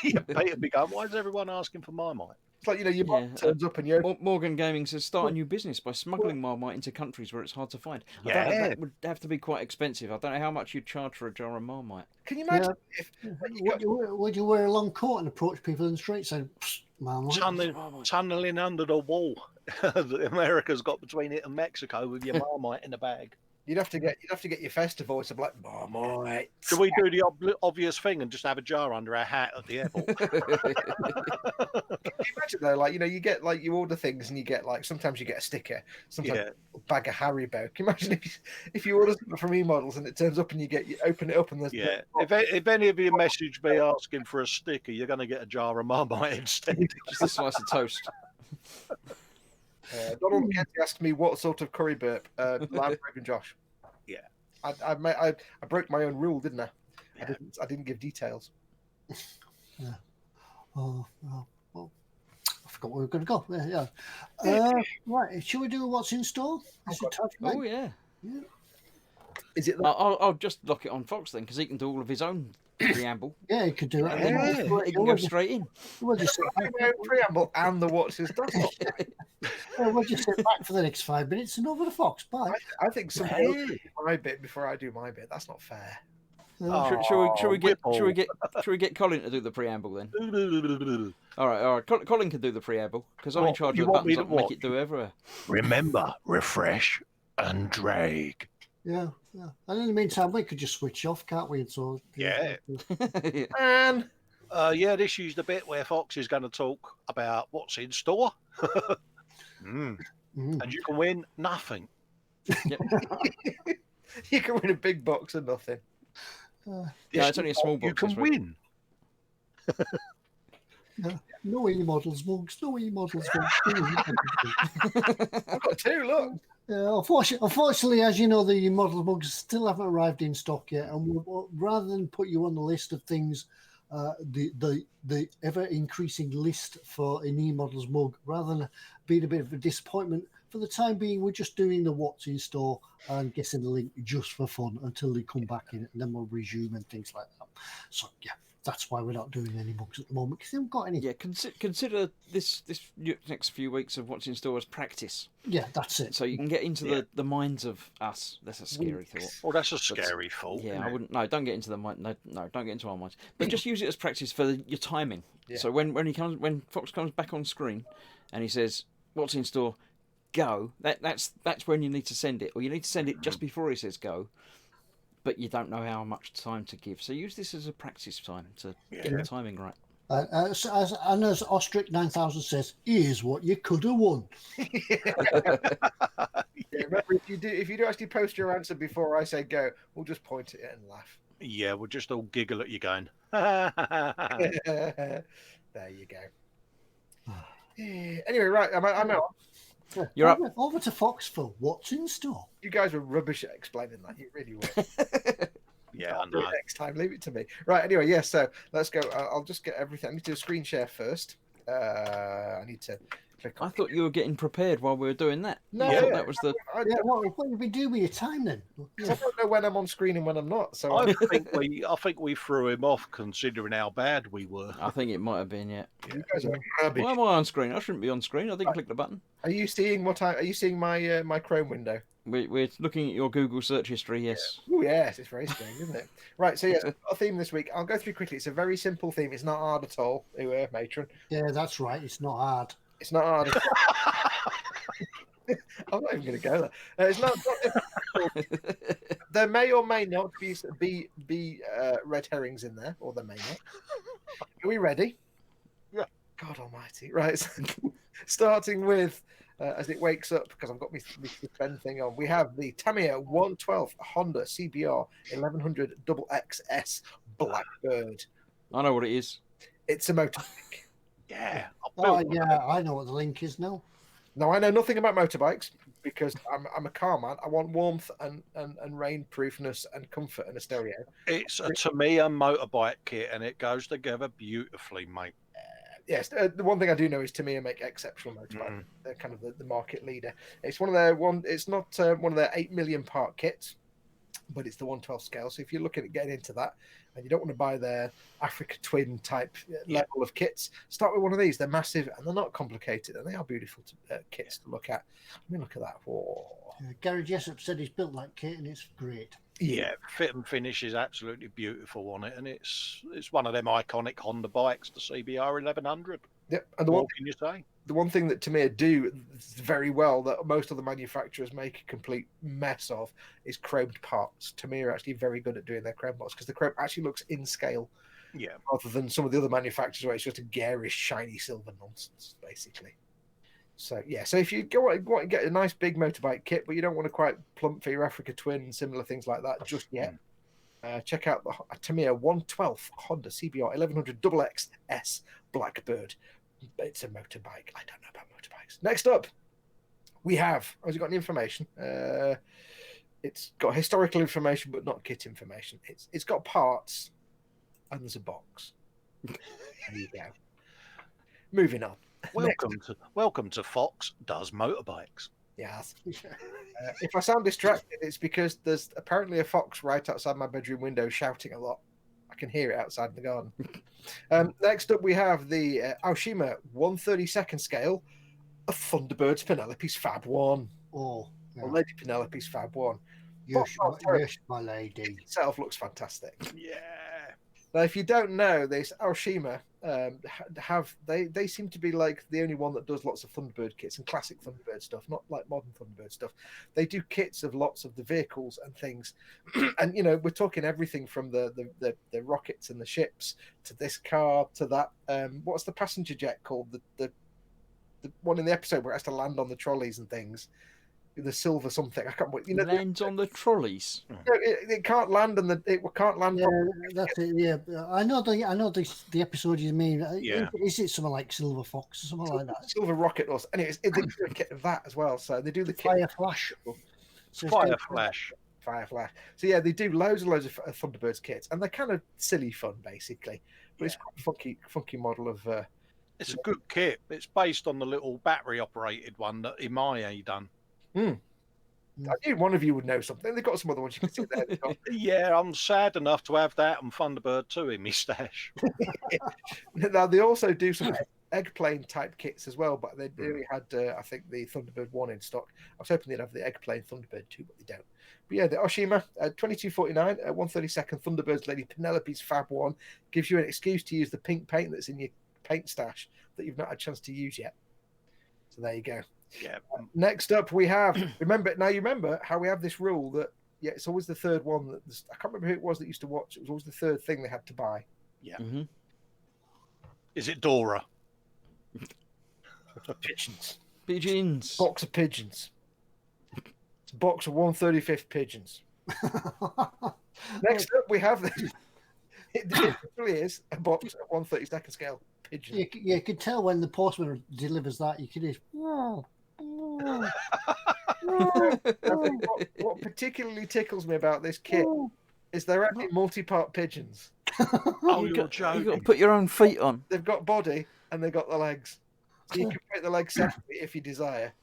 [SPEAKER 4] Peter be going, why is everyone asking for Marmite?
[SPEAKER 1] It's like, your mug turns up and you're...
[SPEAKER 3] Morgan Gaming says start a new business by smuggling Marmite into countries where it's hard to find. I don't know, that would have to be quite expensive. I don't know how much you'd charge for a jar of Marmite.
[SPEAKER 1] Can you imagine if...
[SPEAKER 2] Would you wear a long coat and approach people in the street saying, Marmite?
[SPEAKER 4] Tunneling under the wall that America's got between it and Mexico with your Marmite in the bag.
[SPEAKER 1] You'd have to get your festive voice of like Marmite.
[SPEAKER 4] Should we do the obvious thing and just have a jar under our hat at the airport?
[SPEAKER 1] Can you imagine though, like, you get like you order things and you get like sometimes you get a sticker, sometimes a bag of Haribo. Can you imagine if you order something from eModels and it turns up and you open it up and there's
[SPEAKER 4] if any of you message me asking for a sticker, you're going to get a jar of Marmite instead.
[SPEAKER 3] Just a slice of toast.
[SPEAKER 1] Donald McKenzie asked me what sort of curry burp. Live and Josh.
[SPEAKER 4] Yeah,
[SPEAKER 1] I broke my own rule, didn't I? Yeah. I didn't give details.
[SPEAKER 2] Yeah. Oh, I forgot where we were going to go. Yeah. Right. Should we do what's in store?
[SPEAKER 3] Oh yeah.
[SPEAKER 1] Is it?
[SPEAKER 3] I'll just lock it on Foxx then, because he can do all of his own preamble.
[SPEAKER 2] Yeah, he could do it.
[SPEAKER 3] He can go straight in.
[SPEAKER 2] We'll just sit back.
[SPEAKER 1] Preamble and the what's his stuff.
[SPEAKER 2] We'll just sit back for the next 5 minutes and over to Foxx. Bye.
[SPEAKER 1] I think somebody else do my bit before I do my bit. That's not fair.
[SPEAKER 3] Should we get Colin to do the preamble then? All right. Colin can do the preamble because I'm in charge of the buttons. I can make it do everywhere.
[SPEAKER 4] Remember, refresh and drag.
[SPEAKER 2] Yeah. And in the meantime, we could just switch off, can't we? And so
[SPEAKER 1] And
[SPEAKER 4] this is the bit where Foxx is going to talk about what's in store. And you can win nothing.
[SPEAKER 3] Yep.
[SPEAKER 1] You can win a big box of nothing.
[SPEAKER 3] It's only a small box.
[SPEAKER 4] You can win.
[SPEAKER 2] No eModels mugs. No eModels mugs.
[SPEAKER 1] I've got two. Look.
[SPEAKER 2] Unfortunately, as you know, the eModels mugs still haven't arrived in stock yet, and rather than put you on the list of things, the ever increasing list for an eModels mug, rather than being a bit of a disappointment, for the time being, we're just doing the what's in store and guessing the link just for fun until they come back in, and then we'll resume and things like that. So that's why we're not doing any mugs at the moment, because they haven't got any.
[SPEAKER 3] Yeah, consider this next few weeks of what's in store as practice.
[SPEAKER 2] Yeah, that's it.
[SPEAKER 3] So you can get into the minds of us. That's a scary thought.
[SPEAKER 4] Oh, that's a scary thought.
[SPEAKER 3] Yeah, I wouldn't. No, don't get into the mind. No, don't get into our minds. But just use it as practice for your timing. Yeah. So when Foxx comes back on screen, and he says, "What's in store?" Go. That's when you need to send it, or you need to send it just before he says go. But you don't know how much time to give. So use this as a practice time to get the timing right.
[SPEAKER 2] And as Ostrich 9000 says, here's what you could have won.
[SPEAKER 1] Yeah, remember, if you do actually post your answer before I say go, we'll just point at it and laugh.
[SPEAKER 4] Yeah, we'll just all giggle at you going.
[SPEAKER 1] There you go. Anyway, right, I'm out.
[SPEAKER 3] You're up.
[SPEAKER 2] Over to Foxx for what's in store.
[SPEAKER 1] You guys were rubbish at explaining that. You really were.
[SPEAKER 4] Yeah, I
[SPEAKER 1] I'll do it
[SPEAKER 4] know.
[SPEAKER 1] next time. Leave it to me. Right. Anyway, yes. So let's go. I'll just get everything. I need to do a screen share first. I need to click on.
[SPEAKER 3] I thought you were getting prepared while we were doing that.
[SPEAKER 1] No,
[SPEAKER 3] I thought that was the.
[SPEAKER 1] I
[SPEAKER 2] Yeah, what did we do with your time then?
[SPEAKER 1] don't know when I'm on screen and when I'm not. So
[SPEAKER 4] I think we threw him off considering how bad we were.
[SPEAKER 3] I think it might have been, yeah.
[SPEAKER 1] you guys are rubbish.
[SPEAKER 3] Why am I on screen? I shouldn't be on screen. I didn't click the button.
[SPEAKER 1] Are you seeing what I? Are you seeing my my Chrome window?
[SPEAKER 3] We're looking at your Google search history, yes.
[SPEAKER 1] Oh yes, it's very strange, isn't it? Right. So yes, a theme this week. I'll go through quickly. It's a very simple theme. It's not hard at all. Matron.
[SPEAKER 2] Yeah, that's right. It's not hard.
[SPEAKER 1] It's not hard. At all. I'm not even going to go there. It's not difficult. There may or may not be red herrings in there, or there may not. Are we ready?
[SPEAKER 4] Yeah.
[SPEAKER 1] God Almighty! Right. Starting with as it wakes up, because I've got my pen thing on. We have the Tamiya 112 Honda CBR 1100 XXS Blackbird.
[SPEAKER 3] I know what it is.
[SPEAKER 1] It's a motorbike.
[SPEAKER 4] Yeah.
[SPEAKER 2] Oh, yeah, I know what the link is now.
[SPEAKER 1] Now, I know nothing about motorbikes because I'm a car man. I want warmth and rainproofness and comfort and a stereo.
[SPEAKER 4] It's a Tamiya motorbike kit, and it goes together beautifully, mate.
[SPEAKER 1] Yes, the one thing I do know is Tamiya make exceptional motorbikes. They're kind of the market leader. It's one of their It's not one of their 8 million part kits, but it's the 112 scale. So if you're looking at getting into that and you don't want to buy their Africa Twin type level of kits, start with one of these. They're massive and they're not complicated, and they are beautiful kits to look at. Let me look at that. Whoa.
[SPEAKER 2] Gary Jessup said he's built that kit and it's great.
[SPEAKER 4] Yeah, fit and finish is absolutely beautiful on it, and it's one of them iconic Honda bikes, the CBR 1100.
[SPEAKER 1] Yep. And
[SPEAKER 4] What can you say?
[SPEAKER 1] the one thing that Tamiya do very well that most of the manufacturers make a complete mess of is chromed parts. Tamiya are actually very good at doing their chrome parts because the chrome actually looks in scale.
[SPEAKER 4] Yeah.
[SPEAKER 1] Rather than some of the other manufacturers where it's just a garish, shiny silver nonsense, basically. So, yeah. So if you want to get a nice big motorbike kit, but you don't want to quite plump for your Africa Twin and similar things like that just yet, check out the Tamiya 112 Honda CBR 1100 XXS Blackbird. It's a motorbike. I don't know about motorbikes. Next up, we have. Has it got any information? It's got historical information, but not kit information. It's got parts, and there's a box. There you go. Moving on.
[SPEAKER 4] Welcome to Foxx Does Motorbikes.
[SPEAKER 1] Yes. If I sound distracted, it's because there's apparently a fox right outside my bedroom window shouting a lot. I can hear it outside in the garden. Next up, we have the Aoshima 1/32 scale of Thunderbird's Penelope's Fab 1.
[SPEAKER 2] Oh, yeah.
[SPEAKER 1] Or Lady Penelope's Fab 1.
[SPEAKER 2] Yes, my lady.
[SPEAKER 1] It itself looks fantastic.
[SPEAKER 4] Yeah.
[SPEAKER 1] Now, if you don't know, this Aoshima they seem to be like the only one that does lots of Thunderbird kits and classic Thunderbird stuff, not like modern Thunderbird stuff. They do kits of lots of the vehicles and things, and you know we're talking everything from the rockets and the ships to this car to that. What's the passenger jet called? The one in the episode where it has to land on the trolleys and things. The silver something I can't. You know,
[SPEAKER 3] lands on the trolleys.
[SPEAKER 1] No, it can't land, and it can't land.
[SPEAKER 2] Yeah, that's it. Yeah, I know the episode you mean.
[SPEAKER 4] Yeah.
[SPEAKER 2] Is it something like Silver Fox or something like that?
[SPEAKER 1] Silver rocket or anyways, they do a kit of that as well. So they do the kit.
[SPEAKER 2] Fire Flash.
[SPEAKER 4] Fire Flash.
[SPEAKER 1] Fire Flash. So yeah, they do loads and loads of Thunderbirds kits, and they're kind of silly fun basically. But it's quite a funky model of.
[SPEAKER 4] It's a good kit. It's based on the little battery operated one that Imaye done.
[SPEAKER 1] I knew one of you would know something. They've got some other ones you can see there.
[SPEAKER 4] Yeah, I'm sad enough to have that and Thunderbird 2 in my stash.
[SPEAKER 1] Now they also do some eggplane type kits as well, but they only had I think the Thunderbird 1 in stock. I was hoping they'd have the eggplane Thunderbird 2, but they don't. But yeah, the Aoshima 2249 1/32 Thunderbird's Lady Penelope's Fab 1 gives you an excuse to use the pink paint that's in your paint stash that you've not had a chance to use yet. So there you go.
[SPEAKER 4] Yeah.
[SPEAKER 1] Next up, we have remember how we have this rule that it's always the third one that I can't remember who it was that used to watch. It was always the third thing they had to buy.
[SPEAKER 4] Yeah.
[SPEAKER 3] Mm-hmm.
[SPEAKER 4] Is it Dora?
[SPEAKER 1] Pigeons.
[SPEAKER 3] Pigeons.
[SPEAKER 1] Box of pigeons. It's a box of 1/35th pigeons. Next up, we have it really is a box at 1/32nd scale pigeon.
[SPEAKER 2] You can tell when the postman delivers that. You can hear.
[SPEAKER 1] I think what particularly tickles me about this kit is they're actually multi-part pigeons.
[SPEAKER 4] Oh,
[SPEAKER 3] You've
[SPEAKER 4] you're
[SPEAKER 3] got
[SPEAKER 4] joking.
[SPEAKER 3] to put your own feet on.
[SPEAKER 1] They've got body and they've got the legs. So you can make the legs separately if you desire.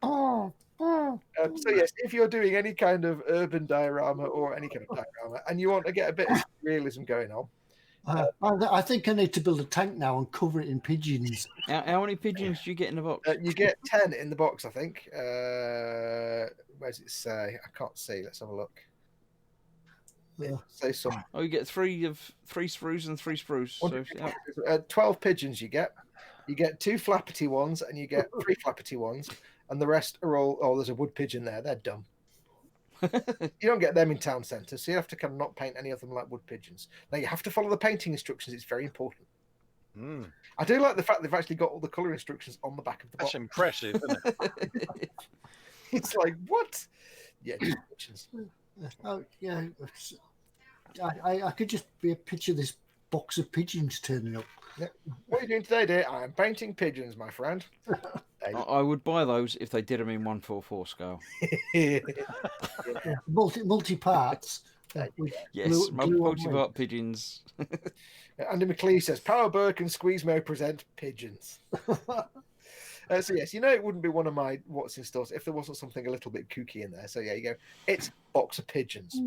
[SPEAKER 1] So yes, if you're doing any kind of urban diorama or any kind of diorama and you want to get a bit of realism going on,
[SPEAKER 2] I think I need to build a tank now and cover it in pigeons.
[SPEAKER 3] How many pigeons do you get in the box?
[SPEAKER 1] you get 10 in the box, I think. Where does it say? I can't see. Let's have a look. Say some.
[SPEAKER 3] Oh, you get three sprues and 3 sprues. So, yeah.
[SPEAKER 1] 12 pigeons you get. You get 2 flappity ones and you get 3 flappity ones, and the rest are all. Oh, there's a wood pigeon there. They're dumb. You don't get them in town centre, so you have to kind of not paint any of them like wood pigeons. Now you have to follow the painting instructions. It's very important. I do like the fact they've actually got all the colour instructions on the back of the box.
[SPEAKER 4] That's impressive, isn't it?
[SPEAKER 1] It's like, what? Yeah, just pigeons.
[SPEAKER 2] Oh yeah, I could just be a picture of this box of pigeons turning up.
[SPEAKER 1] What are you doing today, dear? I'm painting pigeons, my friend.
[SPEAKER 3] I would buy those if they did them in 1/4 scale.
[SPEAKER 2] Multi parts.
[SPEAKER 3] Yes, multi-part pigeons.
[SPEAKER 1] Andy McLeese says, Power Burke and Squeezemo present pigeons. So yes, it wouldn't be one of my what's in stores if there wasn't something a little bit kooky in there. So yeah, you go, it's box of pigeons.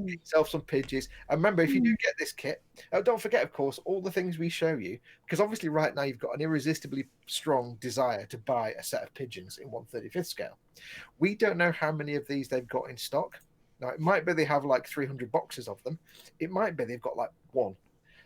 [SPEAKER 1] Get yourself some pigeons. And remember, if you do get this kit, don't forget, of course, all the things we show you, because obviously right now you've got an irresistibly strong desire to buy a set of pigeons in 1/35th scale. We don't know how many of these they've got in stock. Now, it might be they have like 300 boxes of them. It might be they've got like 1.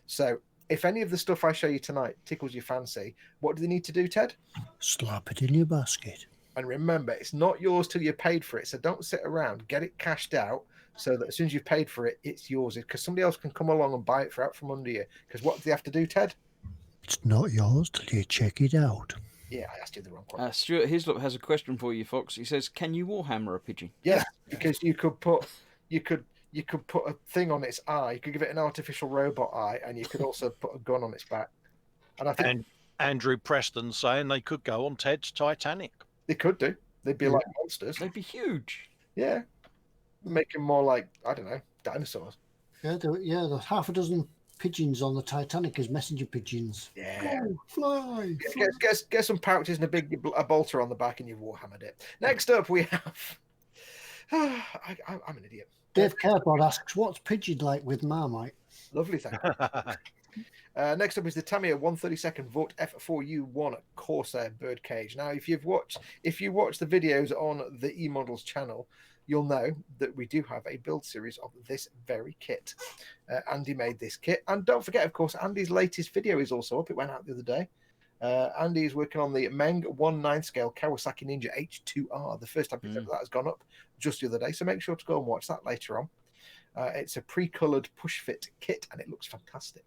[SPEAKER 1] So if any of the stuff I show you tonight tickles your fancy, what do they need to do, Ted?
[SPEAKER 2] Slap it in your basket.
[SPEAKER 1] And remember, it's not yours till you're paid for it. So don't sit around. Get it cashed out so that as soon as you've paid for it, it's yours. Because somebody else can come along and buy it out from under you. Because what do they have to do, Ted?
[SPEAKER 2] It's not yours till you check it out.
[SPEAKER 1] Yeah, I asked you the wrong question.
[SPEAKER 3] Stuart Hislop has a question for you, Fox. He says, "Can you Warhammer a pigeon?"
[SPEAKER 1] Yes, because you could put a thing on its eye. You could give it an artificial robot eye, and you could also put a gun on its back. And I think
[SPEAKER 4] And Andrew Preston saying they could go on Ted's Titanic.
[SPEAKER 1] they could do. They'd be like monsters.
[SPEAKER 3] They'd be huge.
[SPEAKER 1] Yeah, make them more like, I don't know, dinosaurs.
[SPEAKER 2] Yeah, there's half a dozen pigeons on the Titanic as messenger pigeons.
[SPEAKER 1] Yeah.
[SPEAKER 2] Go, fly.
[SPEAKER 1] Get some pouches and a bolter on the back, and you've Warhammered it. Next up, we have. I'm an idiot.
[SPEAKER 2] Dave Carpod asks, "What's pigeon like with Marmite?"
[SPEAKER 1] Lovely, thank you. Next up is the Tamiya 132nd Vought F4U1 Corsair birdcage. Now, if you watch the videos on the eModels channel, you'll know that we do have a build series of this very kit. Andy made this kit, and don't forget, of course, Andy's latest video is also up. It went out the other day. Andy is working on the Meng 1/9 scale Kawasaki Ninja H2R. The first episode of that has gone up just the other day, so make sure to go and watch that later on. It's a pre-coloured push fit kit, and it looks fantastic.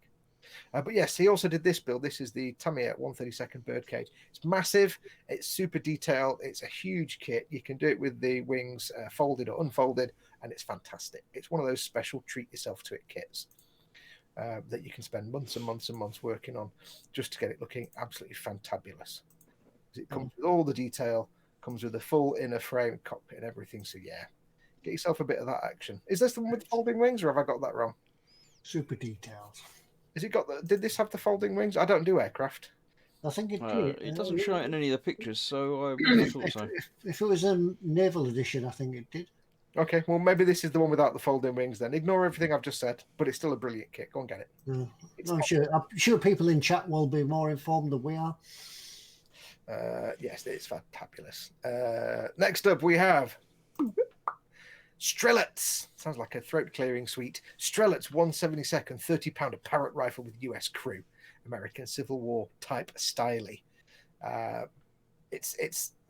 [SPEAKER 1] But yes, he also did this build. This is the Tamiya 132nd birdcage. It's massive. It's super detailed. It's a huge kit. You can do it with the wings folded or unfolded, and it's fantastic. It's one of those special treat yourself to it kits that you can spend months and months and months working on just to get it looking absolutely fantabulous. It comes with all the detail, comes with the full inner frame, cockpit, and everything. So yeah, get yourself a bit of that action. Is this the one with folding wings, or have I got that wrong?
[SPEAKER 2] Super details.
[SPEAKER 1] Has it got did this have the folding wings? I don't do aircraft.
[SPEAKER 2] I think it did.
[SPEAKER 3] It doesn't show it in any of the pictures, so I thought so.
[SPEAKER 2] If it was a naval edition, I think it did.
[SPEAKER 1] Okay, well, maybe this is the one without the folding wings then. Ignore everything I've just said, but it's still a brilliant kit. Go and get it.
[SPEAKER 2] I'm sure people in chat will be more informed than we are.
[SPEAKER 1] Yes, it's fabulous. Next up, we have Strelets. Sounds like a throat-clearing sweet. Strelets 1/72nd 30-pounder Parrot rifle with US crew. American Civil War type styly.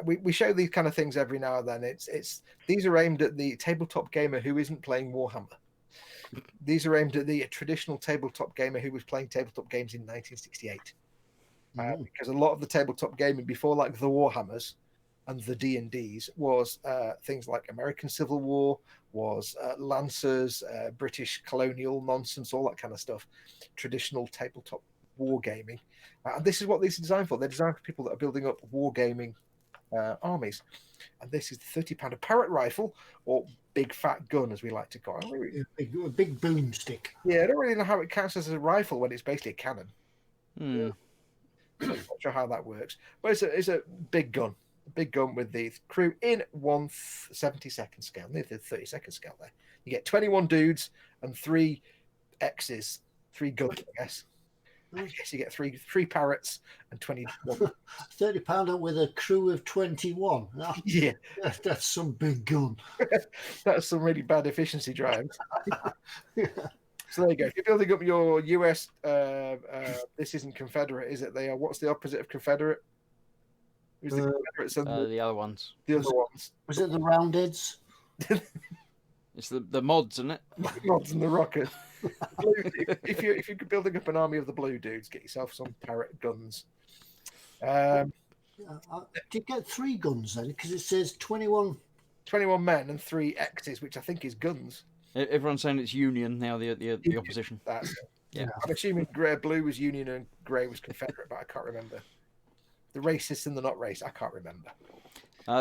[SPEAKER 1] We show these kind of things every now and then. These are aimed at the tabletop gamer who isn't playing Warhammer. These are aimed at the traditional tabletop gamer who was playing tabletop games in 1968. Because a lot of the tabletop gaming before, like the Warhammers and the D&Ds, was things like American Civil War, was Lancers, British colonial nonsense, all that kind of stuff. Traditional tabletop wargaming. And this is what these are designed for. They're designed for people that are building up wargaming armies. And this is the £30 a Parrot rifle, or big fat gun, as we like to call it.
[SPEAKER 2] A big boomstick.
[SPEAKER 1] Yeah, I don't really know how it counts as a rifle when it's basically a cannon.
[SPEAKER 3] Hmm.
[SPEAKER 1] I'm not sure how that works, but it's a big gun. A big gun with the crew in 1/72 scale, near the 30-second scale there. You get 21 dudes and 3 X's, 3 guns, I guess. I guess you get three parrots and 21.
[SPEAKER 2] £30 with a crew of 21.
[SPEAKER 1] Yeah,
[SPEAKER 2] That's some big gun.
[SPEAKER 1] that's some really bad efficiency drives. So there you go. If you're building up your US, this isn't Confederate, is it? They are. What's the opposite of Confederate? Who's the Confederates and
[SPEAKER 3] The other ones.
[SPEAKER 1] the other ones?
[SPEAKER 2] Was it the Roundheads?
[SPEAKER 3] It's the mods, isn't it?
[SPEAKER 1] Mods and the Rockers. If you're building up an army of the blue dudes, get yourself some parrot guns.
[SPEAKER 2] Did you get 3 guns then? Because it says 21.
[SPEAKER 1] 21 men and 3 X's, which I think is guns.
[SPEAKER 3] Everyone's saying it's Union now. The opposition.
[SPEAKER 1] That's it.
[SPEAKER 3] Yeah.
[SPEAKER 1] I'm assuming blue was Union and grey was Confederate, but I can't remember. The racists and the not racist, I can't remember.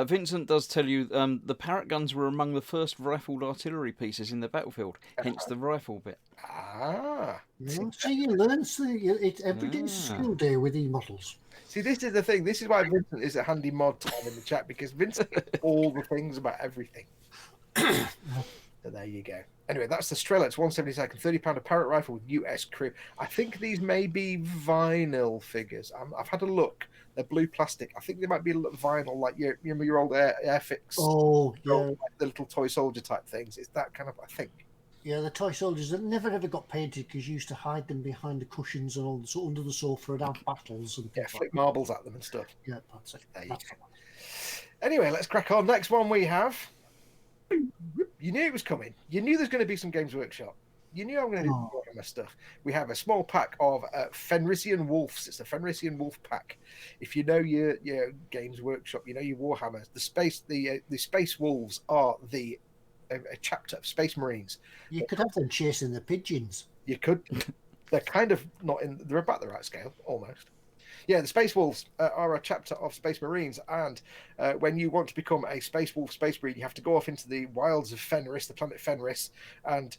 [SPEAKER 3] Vincent does tell you the Parrot guns were among the first rifled artillery pieces in the battlefield, hence the rifle bit.
[SPEAKER 1] Ah.
[SPEAKER 2] So you learn. It's every day's school day with eModels.
[SPEAKER 1] See, this is the thing. This is why Vincent is a handy mod time in the chat, because Vincent knows all the things about everything. So there you go. Anyway, that's the Strelets 172nd, £30 a Parrot rifle with US crew. I think these may be vinyl figures. I've had a look. They're blue plastic. I think they might be a little vinyl, like you remember your old Airfix.
[SPEAKER 2] Oh, yeah.
[SPEAKER 1] Like the little toy soldier type things. It's that kind of, I think.
[SPEAKER 2] Yeah, the toy soldiers that never ever got painted because you used to hide them behind the cushions and all so under the sofa and have battles and things
[SPEAKER 1] Flick marbles at them and stuff.
[SPEAKER 2] Yeah, that's it.
[SPEAKER 1] There you go. Anyway, let's crack on. Next one we have. You knew it was coming. You knew there's going to be some Games Workshop. You knew I'm going to do Warhammer stuff. We have a small pack of Fenrisian Wolves. It's the Fenrisian Wolf pack. If you know your Games Workshop, you know your Warhammers. The Space Wolves are a chapter of Space Marines.
[SPEAKER 2] You could have them chasing the pigeons.
[SPEAKER 1] You could. They're kind of not in. They're about the right scale, almost. Yeah, the Space Wolves are a chapter of Space Marines, and when you want to become a Space Wolf Space Marine, you have to go off into the wilds of Fenris, the planet Fenris, and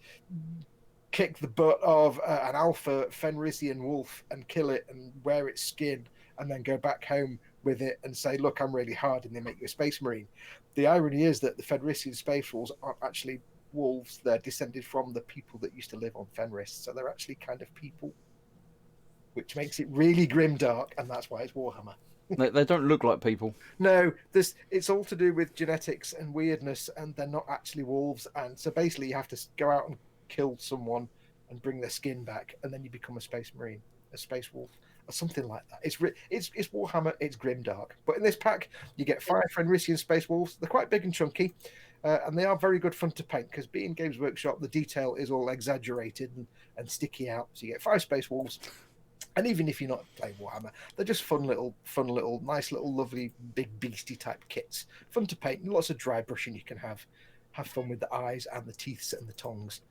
[SPEAKER 1] kick the butt of an alpha Fenrisian wolf and kill it and wear its skin, and then go back home with it and say, look, I'm really hard, and they make you a Space Marine. The irony is that the Fenrisian Space Wolves aren't actually wolves. They're descended from the people that used to live on Fenris, so they're actually kind of people, which makes it really grimdark, and that's why it's Warhammer.
[SPEAKER 3] They don't look like people.
[SPEAKER 1] No, it's all to do with genetics and weirdness, and they're not actually wolves. And so basically, you have to go out and kill someone and bring their skin back, and then you become a Space Marine, a Space Wolf, or something like that. It's Warhammer. It's grimdark. But in this pack, you get 5 Fenrisian Space Wolves. They're quite big and chunky, and they are very good fun to paint because being Games Workshop, the detail is all exaggerated and sticky out. So you get 5 Space Wolves. And even if you're not playing Warhammer, they're just fun little, nice little, lovely, big beastie type kits. Fun to paint, and lots of dry brushing you can have. Have fun with the eyes and the teeth and the tongues.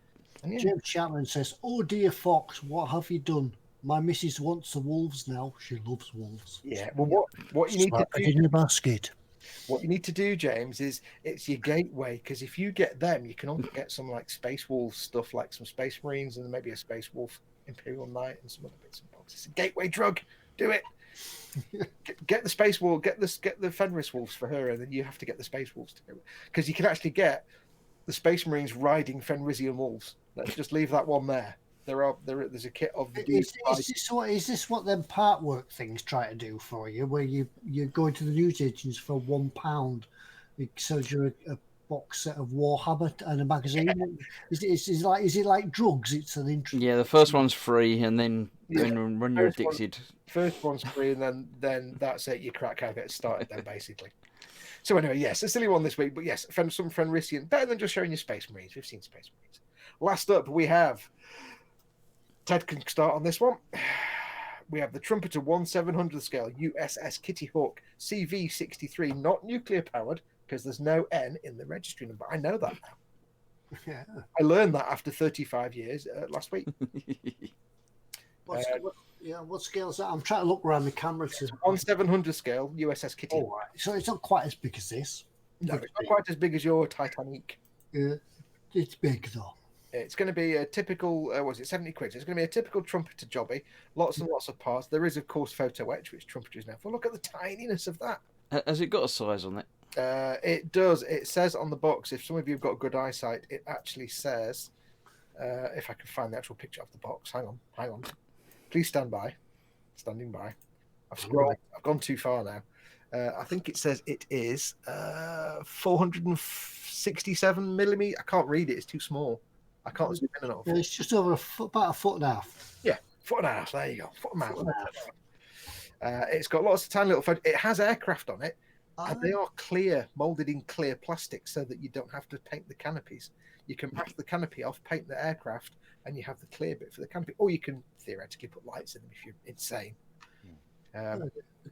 [SPEAKER 1] And yeah.
[SPEAKER 2] James Chapman says, "Oh dear Fox, what have you done? My missus wants the wolves now. She loves wolves."
[SPEAKER 1] Yeah. Well, what you need to do
[SPEAKER 2] in the basket.
[SPEAKER 1] What you need to do, James, is it's your gateway, because if you get them, you can also get some like Space Wolf stuff, like some Space Marines and maybe a Space Wolf Imperial Knight and some other bits and bobs. It's a gateway drug. Do it. Get the Space Wolf, get the Fenris Wolves for her, and then you have to get the Space Wolves to go, because you can actually get the Space Marines riding Fenrisian Wolves. Let's just leave that one there. There's a kit of the
[SPEAKER 2] is this what them part work things try to do for you, where you go into the newsagents for £1, it sells you a box set of Warhammer and a magazine? Yeah. Is it like drugs? It's an interest.
[SPEAKER 3] Yeah, the first one's free, and then when you're addicted,
[SPEAKER 1] first one's free, and then that's it. You crack out, get started then basically. So anyway, yes, a silly one this week, but yes, some Fenrisian, better than just showing you Space Marines. We've seen Space Marines. Last up, we have Ted can start on this one. We have the Trumpeter 1/700 scale USS Kitty Hawk CV63, not nuclear powered because there's no N in the registry number. I know that now.
[SPEAKER 2] Yeah.
[SPEAKER 1] I learned that after 35 years last week.
[SPEAKER 2] What scale is that? I'm trying to look around the camera. To...
[SPEAKER 1] 1/700 scale USS Kitty.
[SPEAKER 2] Oh, right. So it's not quite as big as this.
[SPEAKER 1] No, it's not quite as big as your Titanic.
[SPEAKER 2] Yeah, it's big though.
[SPEAKER 1] It's going to be a typical, 70 quid? It's going to be a typical Trumpeter jobby. Lots and lots of parts. There is, of course, photo etch, which Trumpeter is now for. Look at the tininess of that.
[SPEAKER 3] Has it got a size on it?
[SPEAKER 1] It does. It says on the box, if some of you have got good eyesight, it actually says, if I can find the actual picture of the box. Hang on. Please stand by. Standing by. I've scrolled. I've gone too far now. I think it says it is 467 millimeter. I can't read it. It's too small. I can't zoom in and out.
[SPEAKER 2] It's just over about a foot and a half.
[SPEAKER 1] Yeah, foot and a half. There you go. Foot and a half. It's got lots of tiny little photos. It has aircraft on it, and they are clear, molded in clear plastic, so that you don't have to paint the canopies. You can pack the canopy off, paint the aircraft, and you have the clear bit for the canopy. Or you can theoretically put lights in them if you're insane.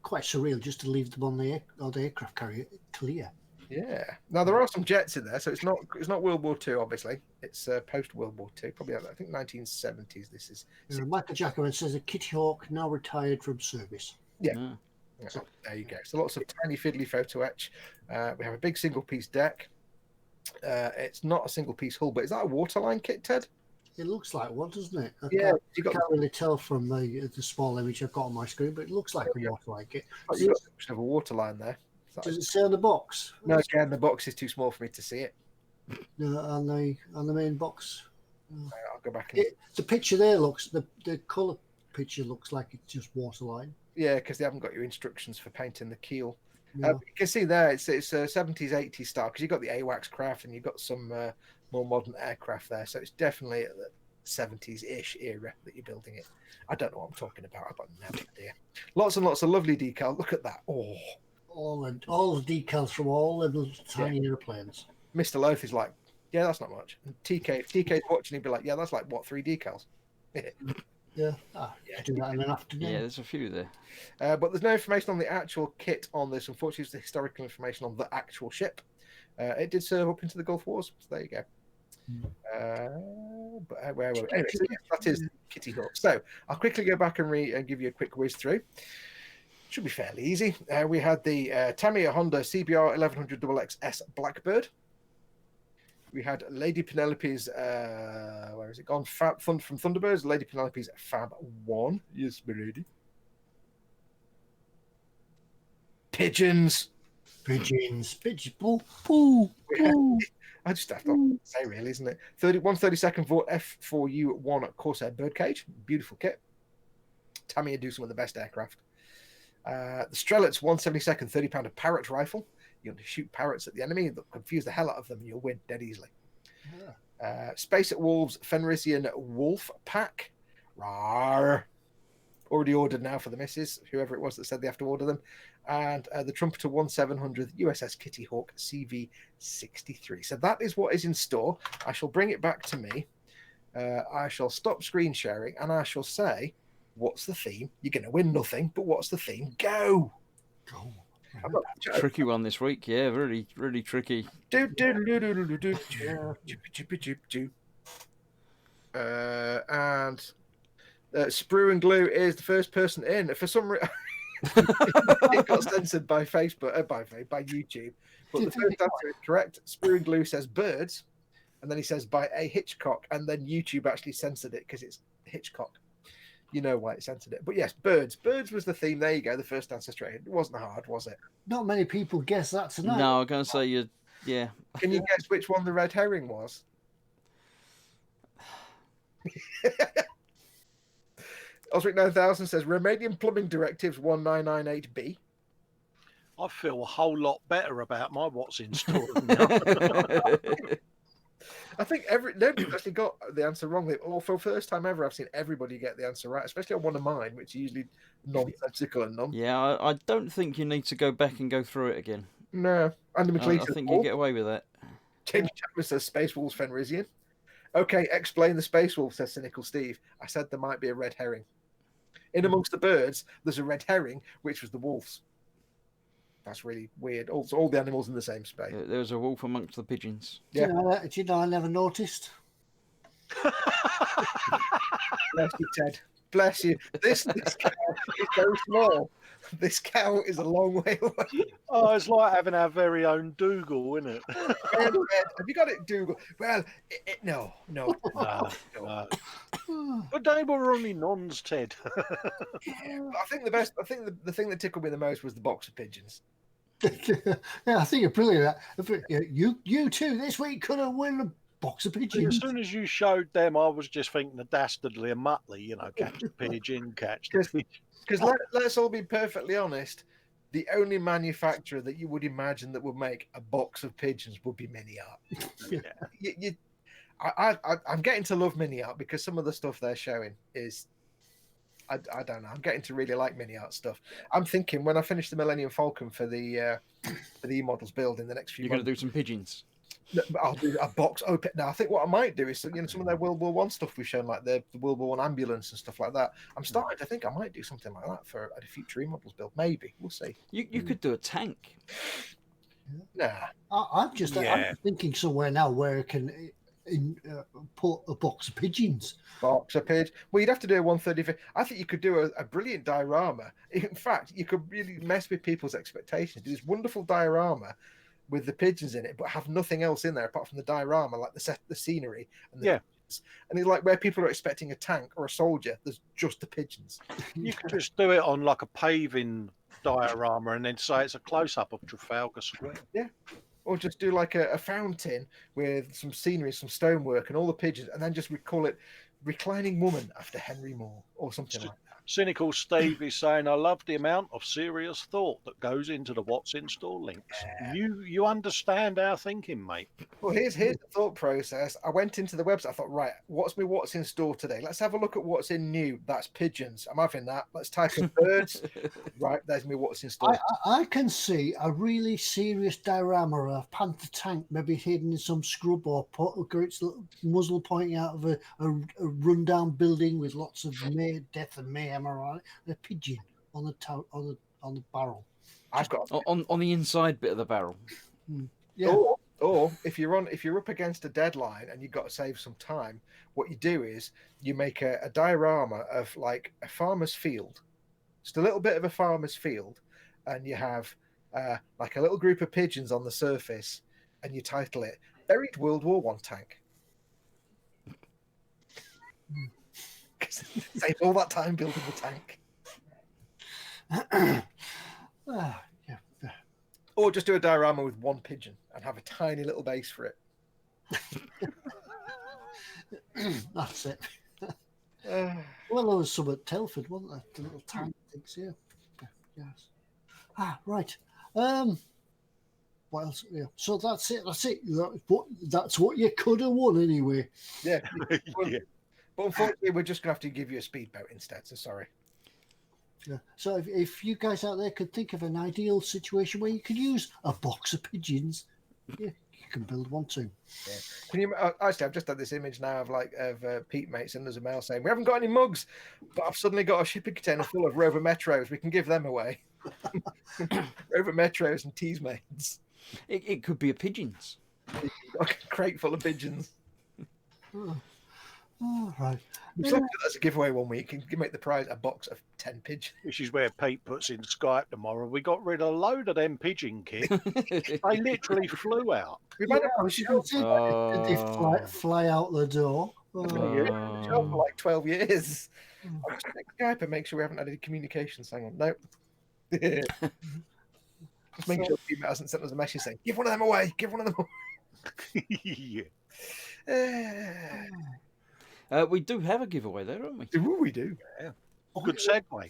[SPEAKER 2] Quite surreal just to leave them on the aircraft carrier clear.
[SPEAKER 1] Yeah. Now there are some jets in there, so it's not World War II, obviously. It's post World War II, probably I think 1970s. This is.
[SPEAKER 2] Michael Jackman says a Kitty Hawk now retired from service.
[SPEAKER 1] Yeah. So, there you go. So lots of tiny fiddly photo etch. We have a big single piece deck. It's not a single piece hull, but is that a waterline kit, Ted?
[SPEAKER 2] It looks like one, doesn't it? I
[SPEAKER 1] Yeah,
[SPEAKER 2] can't really tell from the small image I've got on my screen, but it looks like a waterline kit.
[SPEAKER 1] You've got a waterline there.
[SPEAKER 2] Does it say on the box?
[SPEAKER 1] No, again, the box is too small for me to see it.
[SPEAKER 2] No, on the main box.
[SPEAKER 1] I'll go back. And...
[SPEAKER 2] The picture there looks the colour picture looks like it's just waterline.
[SPEAKER 1] Yeah, because they haven't got your instructions for painting the keel.
[SPEAKER 2] No.
[SPEAKER 1] You can see there it's a 70s, 80s style because you've got the AWACS craft and you've got some more modern aircraft there. So it's definitely the 70s-ish era that you're building it. I don't know what I'm talking about. I've got no idea. Lots and lots of lovely decals. Look at that. Oh.
[SPEAKER 2] All the decals from all the little tiny airplanes.
[SPEAKER 1] Mr. Loaf is like, yeah, that's not much. And if TK's watching, he'd be like, yeah, that's like, what, 3 decals?
[SPEAKER 2] Yeah, do that in an afternoon.
[SPEAKER 3] Yeah, there's a few there.
[SPEAKER 1] But there's no information on the actual kit on this. Unfortunately, it's the historical information on the actual ship. It did serve up into the Gulf Wars, so there you go. But where were we? Anyway, so, yeah, that is Kitty Hawk. So I'll quickly go back and give you a quick whiz through. Should be fairly easy. We had the Tamiya Honda CBR 1100 XXS Blackbird. We had Lady Penelope's, where is it gone? From Thunderbirds, Lady Penelope's Fab 1. Yes, Brady. Pigeons.
[SPEAKER 2] Poo.
[SPEAKER 1] I just have to say, really, isn't it? 132nd Vought F4U1 Corsair Birdcage. Beautiful kit. Tamiya do some of the best aircraft. The Strelitz 172nd 30-pounder Parrot rifle. You'll shoot parrots at the enemy, they'll confuse the hell out of them, and you'll win dead easily. Yeah. Space at Wolves Fenrisian Wolf Pack. Rawr. Already ordered now for the missus, whoever it was that said they have to order them. And the Trumpeter 1/700 USS Kitty Hawk CV63. So that is what is in store. I shall bring it back to me. I shall stop screen sharing, and I shall say, what's the theme? You're going to win nothing, but what's the theme? Go!
[SPEAKER 3] Tricky one this week, yeah, really, really tricky.
[SPEAKER 1] And Sprue and Glue is the first person in. For some reason, it got censored by Facebook, by YouTube. But the first answer is correct. Sprue and Glue says birds, and then he says by a Hitchcock, and then YouTube actually censored it because it's Hitchcock. You know why it censored it. But yes, birds. Birds was the theme. There you go. The first answer straight. It wasn't hard, was it?
[SPEAKER 2] Not many people guess that tonight.
[SPEAKER 3] No, I'm going to say yeah.
[SPEAKER 1] Can you guess which one the red herring was? Osric 9000 says Romanian Plumbing Directives 1998B.
[SPEAKER 4] I feel a whole lot better about my what's in store now.
[SPEAKER 1] I think nobody's actually got the answer wrong. Or for the first time ever, I've seen everybody get the answer right, especially on one of mine, which is usually nonsensical and non.
[SPEAKER 3] Yeah, I don't think you need to go back and go through it again.
[SPEAKER 1] No. Andy McLean
[SPEAKER 3] I think you get away with that.
[SPEAKER 1] James Chapman says Space Wolves Fenrisian. Okay, explain the Space Wolf, says Cynical Steve. I said there might be a red herring. In amongst the birds, there's a red herring, which was the wolves. That's really weird. Also, all the animals in the same space.
[SPEAKER 3] There's a wolf amongst the pigeons.
[SPEAKER 1] Yeah.
[SPEAKER 2] Do you know I never noticed?
[SPEAKER 1] Bless you, Ted. Bless you. This cow is very small. This cow is a long way away.
[SPEAKER 4] Oh, it's like having our very own Dougal, isn't it?
[SPEAKER 1] Have you got it, Dougal? Well, no.
[SPEAKER 4] No. But they were only nons, Ted.
[SPEAKER 1] I think the thing that tickled me the most was the box of pigeons.
[SPEAKER 2] Yeah, I think you're brilliant. You too this week could have won a box of
[SPEAKER 4] As
[SPEAKER 2] pigeons.
[SPEAKER 4] soon as you showed them, I was just thinking the Dastardly and Muttley, catch the pigeon, catch the pigeon.
[SPEAKER 1] Because let's all be perfectly honest, the only manufacturer that you would imagine that would make a box of pigeons would be Mini Art. I'm getting to love Mini Art because some of the stuff they're showing is, I don't know. I'm getting to really like Mini Art stuff. I'm thinking when I finish the Millennium Falcon for the eModels build in the next few
[SPEAKER 3] You're going
[SPEAKER 1] months,
[SPEAKER 3] to do some pigeons.
[SPEAKER 1] I'll do a box open. Now, I think what I might do is, some of their World War One stuff we've shown, like the World War One ambulance and stuff like that. I'm starting to think I might do something like that for a future eModels build. Maybe we'll see.
[SPEAKER 3] You could do a tank.
[SPEAKER 1] Nah,
[SPEAKER 2] I'm just thinking somewhere now where I can put a box of pigeons.
[SPEAKER 1] box a pigeon. Well, you'd have to do a 135. I think you could do a brilliant diorama. In fact, you could really mess with people's expectations. Do this wonderful diorama with the pigeons in it, but have nothing else in there apart from the diorama, like the scenery and the pigeons. And it's like where people are expecting a tank or a soldier, there's just the pigeons.
[SPEAKER 4] You could just do it on like a paving diorama and then say it's a close-up of Trafalgar Square.
[SPEAKER 1] Yeah. Or just do like a fountain with some scenery, some stonework, and all the pigeons, and then just call it Reclining Woman after Henry Moore or something like that.
[SPEAKER 4] Cynical Steve is saying, I love the amount of serious thought that goes into the what's in store links. You understand our thinking, mate.
[SPEAKER 1] Well, here's the thought process. I went into the website. I thought, right, what's in store today? Let's have a look at what's in new. That's pigeons. I'm having that. Let's type in birds. Right, there's me. What's in store?
[SPEAKER 2] I can see a really serious diorama of Panther tank, maybe hidden in some scrub or its little muzzle pointing out of a rundown building with lots of death and mayhem around it. A pigeon on the barrel.
[SPEAKER 1] I've got
[SPEAKER 3] on the inside bit of the barrel.
[SPEAKER 2] Yeah.
[SPEAKER 1] Or if you're up against a deadline and you've got to save some time, what you do is you make a diorama of like a farmer's field, just a little bit of a farmer's field, and you have like a little group of pigeons on the surface, and you title it "Buried World War One Tank." Save all that time building the tank. Or just do a diorama with one pigeon and have a tiny little base for it.
[SPEAKER 2] That's it. Well, there was some at Telford, wasn't there? The little tiny things, yeah. Yes. Right. What else? Yeah. So that's it. That's what you could have won anyway.
[SPEAKER 1] Yeah. But unfortunately, we're just going to have to give you a speedboat instead, so sorry.
[SPEAKER 2] Yeah. So if you guys out there could think of an ideal situation where you could use a box of pigeons, yeah, you can build one too.
[SPEAKER 1] Yeah. Can you actually? I've just had this image now of Pete Mates and there's a mail saying we haven't got any mugs, but I've suddenly got a shipping container full of Rover Metros. We can give them away. Rover Metros and Tees Mates.
[SPEAKER 3] It could be a pigeons.
[SPEAKER 1] A crate full of pigeons.
[SPEAKER 2] All right.
[SPEAKER 1] So that's a giveaway one week. You can make the prize a box of 10 pigeons.
[SPEAKER 4] Which is where Pete puts in Skype tomorrow. We got rid of a load of them pigeon kids. They literally flew out.
[SPEAKER 1] We might
[SPEAKER 2] they fly out the door.
[SPEAKER 1] for like 12 years. I'll just check Skype and make sure we haven't had any communications. Hang on. Nope. Just make sure Pete hasn't sent us a message saying, give one of them away. Give one of them away.
[SPEAKER 4] Yeah.
[SPEAKER 3] We do have a giveaway there, don't we?
[SPEAKER 1] Ooh, we do.
[SPEAKER 4] Yeah. Good segue.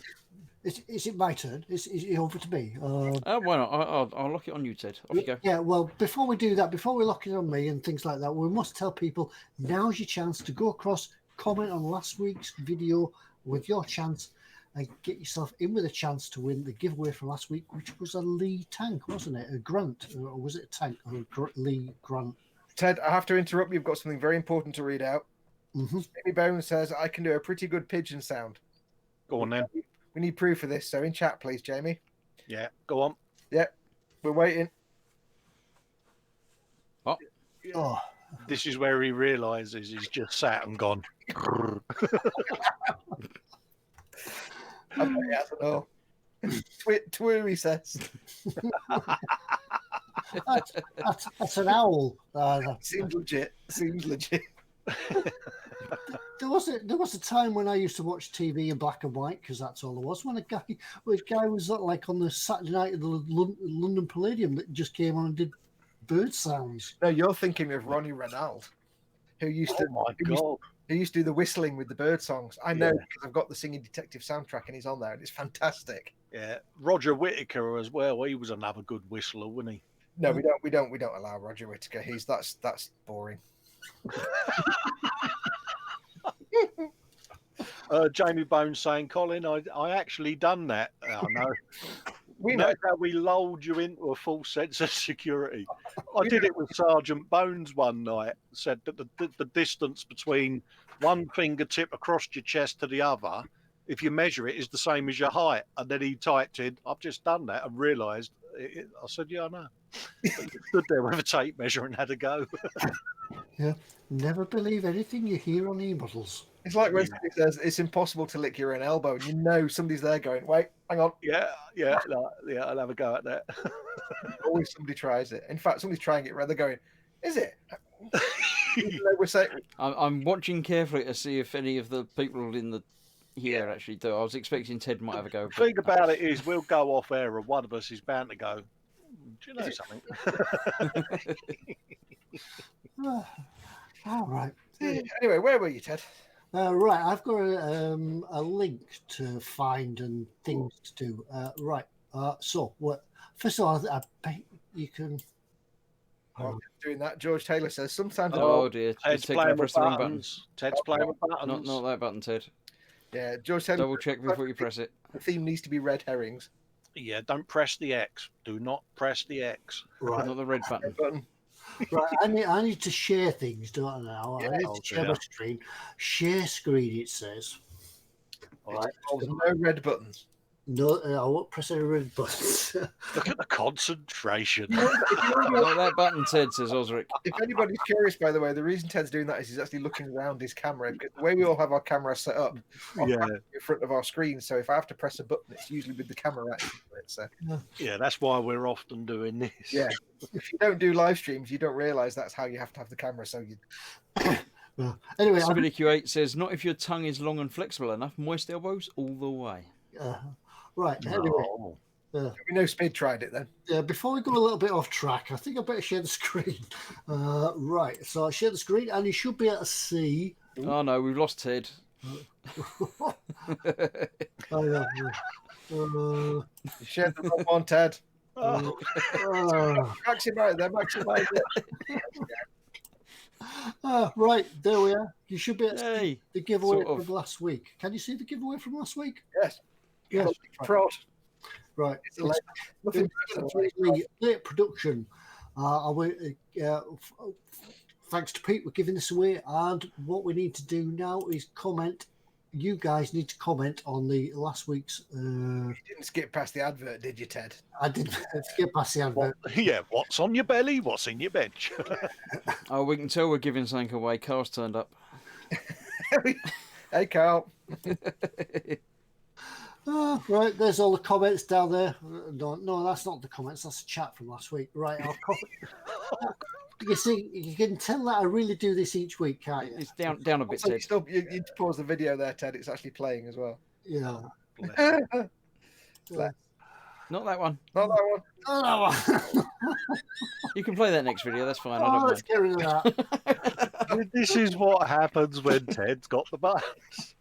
[SPEAKER 2] Is it my turn? Is it over to me?
[SPEAKER 3] Why not? I'll lock it on you, Ted. Off you go.
[SPEAKER 2] Yeah, well, before we do that, before we lock it on me and things like that, we must tell people now's your chance to go across, comment on last week's video with your chance, and get yourself in with a chance to win the giveaway from last week, which was a Lee tank, wasn't it? A Grant, or was it a tank? Or a Lee Grant
[SPEAKER 1] Ted, I have to interrupt. You've got something very important to read out.
[SPEAKER 2] Mm-hmm.
[SPEAKER 1] Amy Bones says I can do a pretty good pigeon sound.
[SPEAKER 4] Go on then.
[SPEAKER 1] We need proof of this. So in chat, please, Jamie.
[SPEAKER 4] Yeah, go on.
[SPEAKER 1] Yep, we're waiting.
[SPEAKER 2] Oh,
[SPEAKER 4] This is where he realises he's just sat and gone.
[SPEAKER 1] I bet he hasn't all. Twoo, he says.
[SPEAKER 2] that's an owl.
[SPEAKER 1] Seems legit. Seems legit.
[SPEAKER 2] There was a time when I used to watch TV in black and white because that's all there was. When a guy was like on the Saturday night of the London Palladium that just came on and did bird sounds.
[SPEAKER 1] No, you're thinking of Ronnie Reynald, who used to who used to do the whistling with the bird songs. I know because I've got the Singing Detective soundtrack and he's on there and it's fantastic.
[SPEAKER 4] Yeah, Roger Whittaker as well. He was another good whistler, wasn't he?
[SPEAKER 1] No, we don't allow Roger Whittaker. That's boring.
[SPEAKER 4] Jamie Bones saying, Colin, I actually done that. Oh, no.
[SPEAKER 1] We know.
[SPEAKER 4] That's how we lulled you into a false sense of security. I did it with Sergeant Bones one night. Said that the distance between one fingertip across your chest to the other, if you measure it, is the same as your height. And then he typed in, I've just done that and realised. I said, yeah, I know. Stood there with a tape measure and had a go.
[SPEAKER 2] Yeah, never believe anything you hear on eModels.
[SPEAKER 1] It's like when somebody says it's impossible to lick your own elbow, and you know somebody's there going, "Wait, hang on."
[SPEAKER 4] Yeah, I'll have a go at that.
[SPEAKER 1] Always somebody tries it. In fact, somebody's trying it. Right, they're going, "Is it?" Even though we're saying,
[SPEAKER 3] I'm watching carefully to see if any of the people in the here actually do. I was expecting Ted might have a go.
[SPEAKER 4] The thing about it is, we'll go off air, and one of us is bound to go. Do you know something?
[SPEAKER 2] All right.
[SPEAKER 1] Anyway, where were you, Ted?
[SPEAKER 2] Right, I've got a link to find and things to do. Right, so what? First of all, I bet you can.
[SPEAKER 1] While doing that, George Taylor says sometimes.
[SPEAKER 3] Oh dear,
[SPEAKER 4] Ted's playing with buttons. Ted's playing with buttons.
[SPEAKER 3] Not that button, Ted.
[SPEAKER 1] Yeah, George Taylor.
[SPEAKER 3] Double check before you press it.
[SPEAKER 1] The theme needs to be red herrings.
[SPEAKER 4] Yeah, don't press the X. Do not press the X.
[SPEAKER 2] Right,
[SPEAKER 3] Not the red button.
[SPEAKER 2] right. I need to share things, don't I? Now
[SPEAKER 1] Yeah,
[SPEAKER 2] I need to share my screen. Share screen. It says.
[SPEAKER 1] All right. There's no red buttons.
[SPEAKER 2] No, I won't press any red buttons.
[SPEAKER 4] Look at the concentration.
[SPEAKER 3] Not that button, Ted, says Osric.
[SPEAKER 1] If anybody's curious, by the way, the reason Ted's doing that is he's actually looking around his camera. Because the way we all have our camera set up,
[SPEAKER 4] Yeah.
[SPEAKER 1] in front of our screen. So if I have to press a button, it's usually with the camera right into it. So
[SPEAKER 4] Yeah, that's why we're often doing this.
[SPEAKER 1] yeah, if you don't do live streams, you don't realise that's how you have to have the camera. So you.
[SPEAKER 2] Anyway,
[SPEAKER 3] Somebody Q8 says, not if your tongue is long and flexible enough. Moist elbows all the way.
[SPEAKER 2] right. Anyway,
[SPEAKER 1] We know Spid tried it then.
[SPEAKER 2] before we go a little bit off track, I think I better share the screen. Right, so I share the screen, and you should be able to see.
[SPEAKER 3] Oh no, we've lost Ted.
[SPEAKER 1] You shared the wrong one, Ted. Maximize there, maximize it.
[SPEAKER 2] Right, there we are. You should be able to see
[SPEAKER 3] Hey,
[SPEAKER 2] the giveaway
[SPEAKER 3] sort of.
[SPEAKER 2] from last week. Can you see the giveaway from last week?
[SPEAKER 1] Yes.
[SPEAKER 2] Yes.
[SPEAKER 1] Prod.
[SPEAKER 2] Right.
[SPEAKER 1] It's nothing
[SPEAKER 2] Late production. Thanks to Pete, we're giving this away. And what we need to do now is comment. You guys need to comment on the last week's.
[SPEAKER 1] You didn't skip past the advert, did you, Ted?
[SPEAKER 2] I didn't skip past the advert.
[SPEAKER 4] Yeah, what's on your belly? What's in your bench?
[SPEAKER 3] Oh, we can tell we're giving something away. Carl's turned up.
[SPEAKER 1] Hey, Carl.
[SPEAKER 2] Right, there's all the comments down there. No, that's not the comments. That's the chat from last week. Right, you see, you can tell that I really do this each week, can't you?
[SPEAKER 3] It's down a bit,
[SPEAKER 1] So
[SPEAKER 3] Ted.
[SPEAKER 1] you need to pause the video there, Ted. It's actually playing as well.
[SPEAKER 2] Yeah.
[SPEAKER 3] Not that one.
[SPEAKER 1] Not that one.
[SPEAKER 2] Oh,
[SPEAKER 3] You can play that next video. That's fine. I don't
[SPEAKER 2] let's
[SPEAKER 3] mind.
[SPEAKER 2] get rid of that.
[SPEAKER 4] This is what happens when Ted's got the buttons.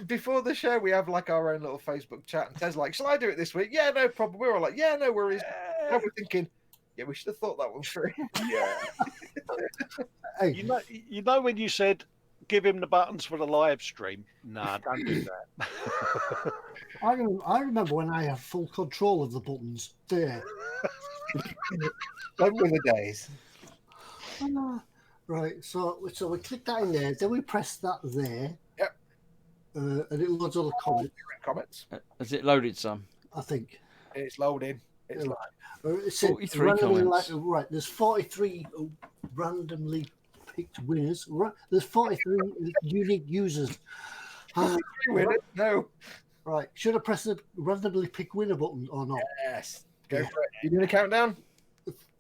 [SPEAKER 1] Before the show, we have like our own little Facebook chat, and Ted's like, "Shall I do it this week?" Yeah, no problem. We're all like, "Yeah, no worries." And we're thinking, "Yeah, we should have thought that one through."
[SPEAKER 4] Yeah.
[SPEAKER 2] Hey,
[SPEAKER 4] You know when you said give him the buttons for the live stream? Nah, don't do that.
[SPEAKER 2] I remember when I had full control of the buttons. There.
[SPEAKER 1] Those were the days.
[SPEAKER 2] Right, so we click that in there, then we press that there.
[SPEAKER 1] Yep.
[SPEAKER 2] And it loads all the comments,
[SPEAKER 1] Comments.
[SPEAKER 3] Has it loaded some?
[SPEAKER 2] I think.
[SPEAKER 1] It's loading. It's
[SPEAKER 2] Yeah.
[SPEAKER 1] live.
[SPEAKER 2] It said
[SPEAKER 3] 43
[SPEAKER 2] randomly
[SPEAKER 3] comments.
[SPEAKER 2] right, there's 43 randomly picked winners. There's 43 unique users.
[SPEAKER 1] No.
[SPEAKER 2] Right, should I press the randomly pick winner button or not?
[SPEAKER 1] Yes. Go for it. You doing a countdown?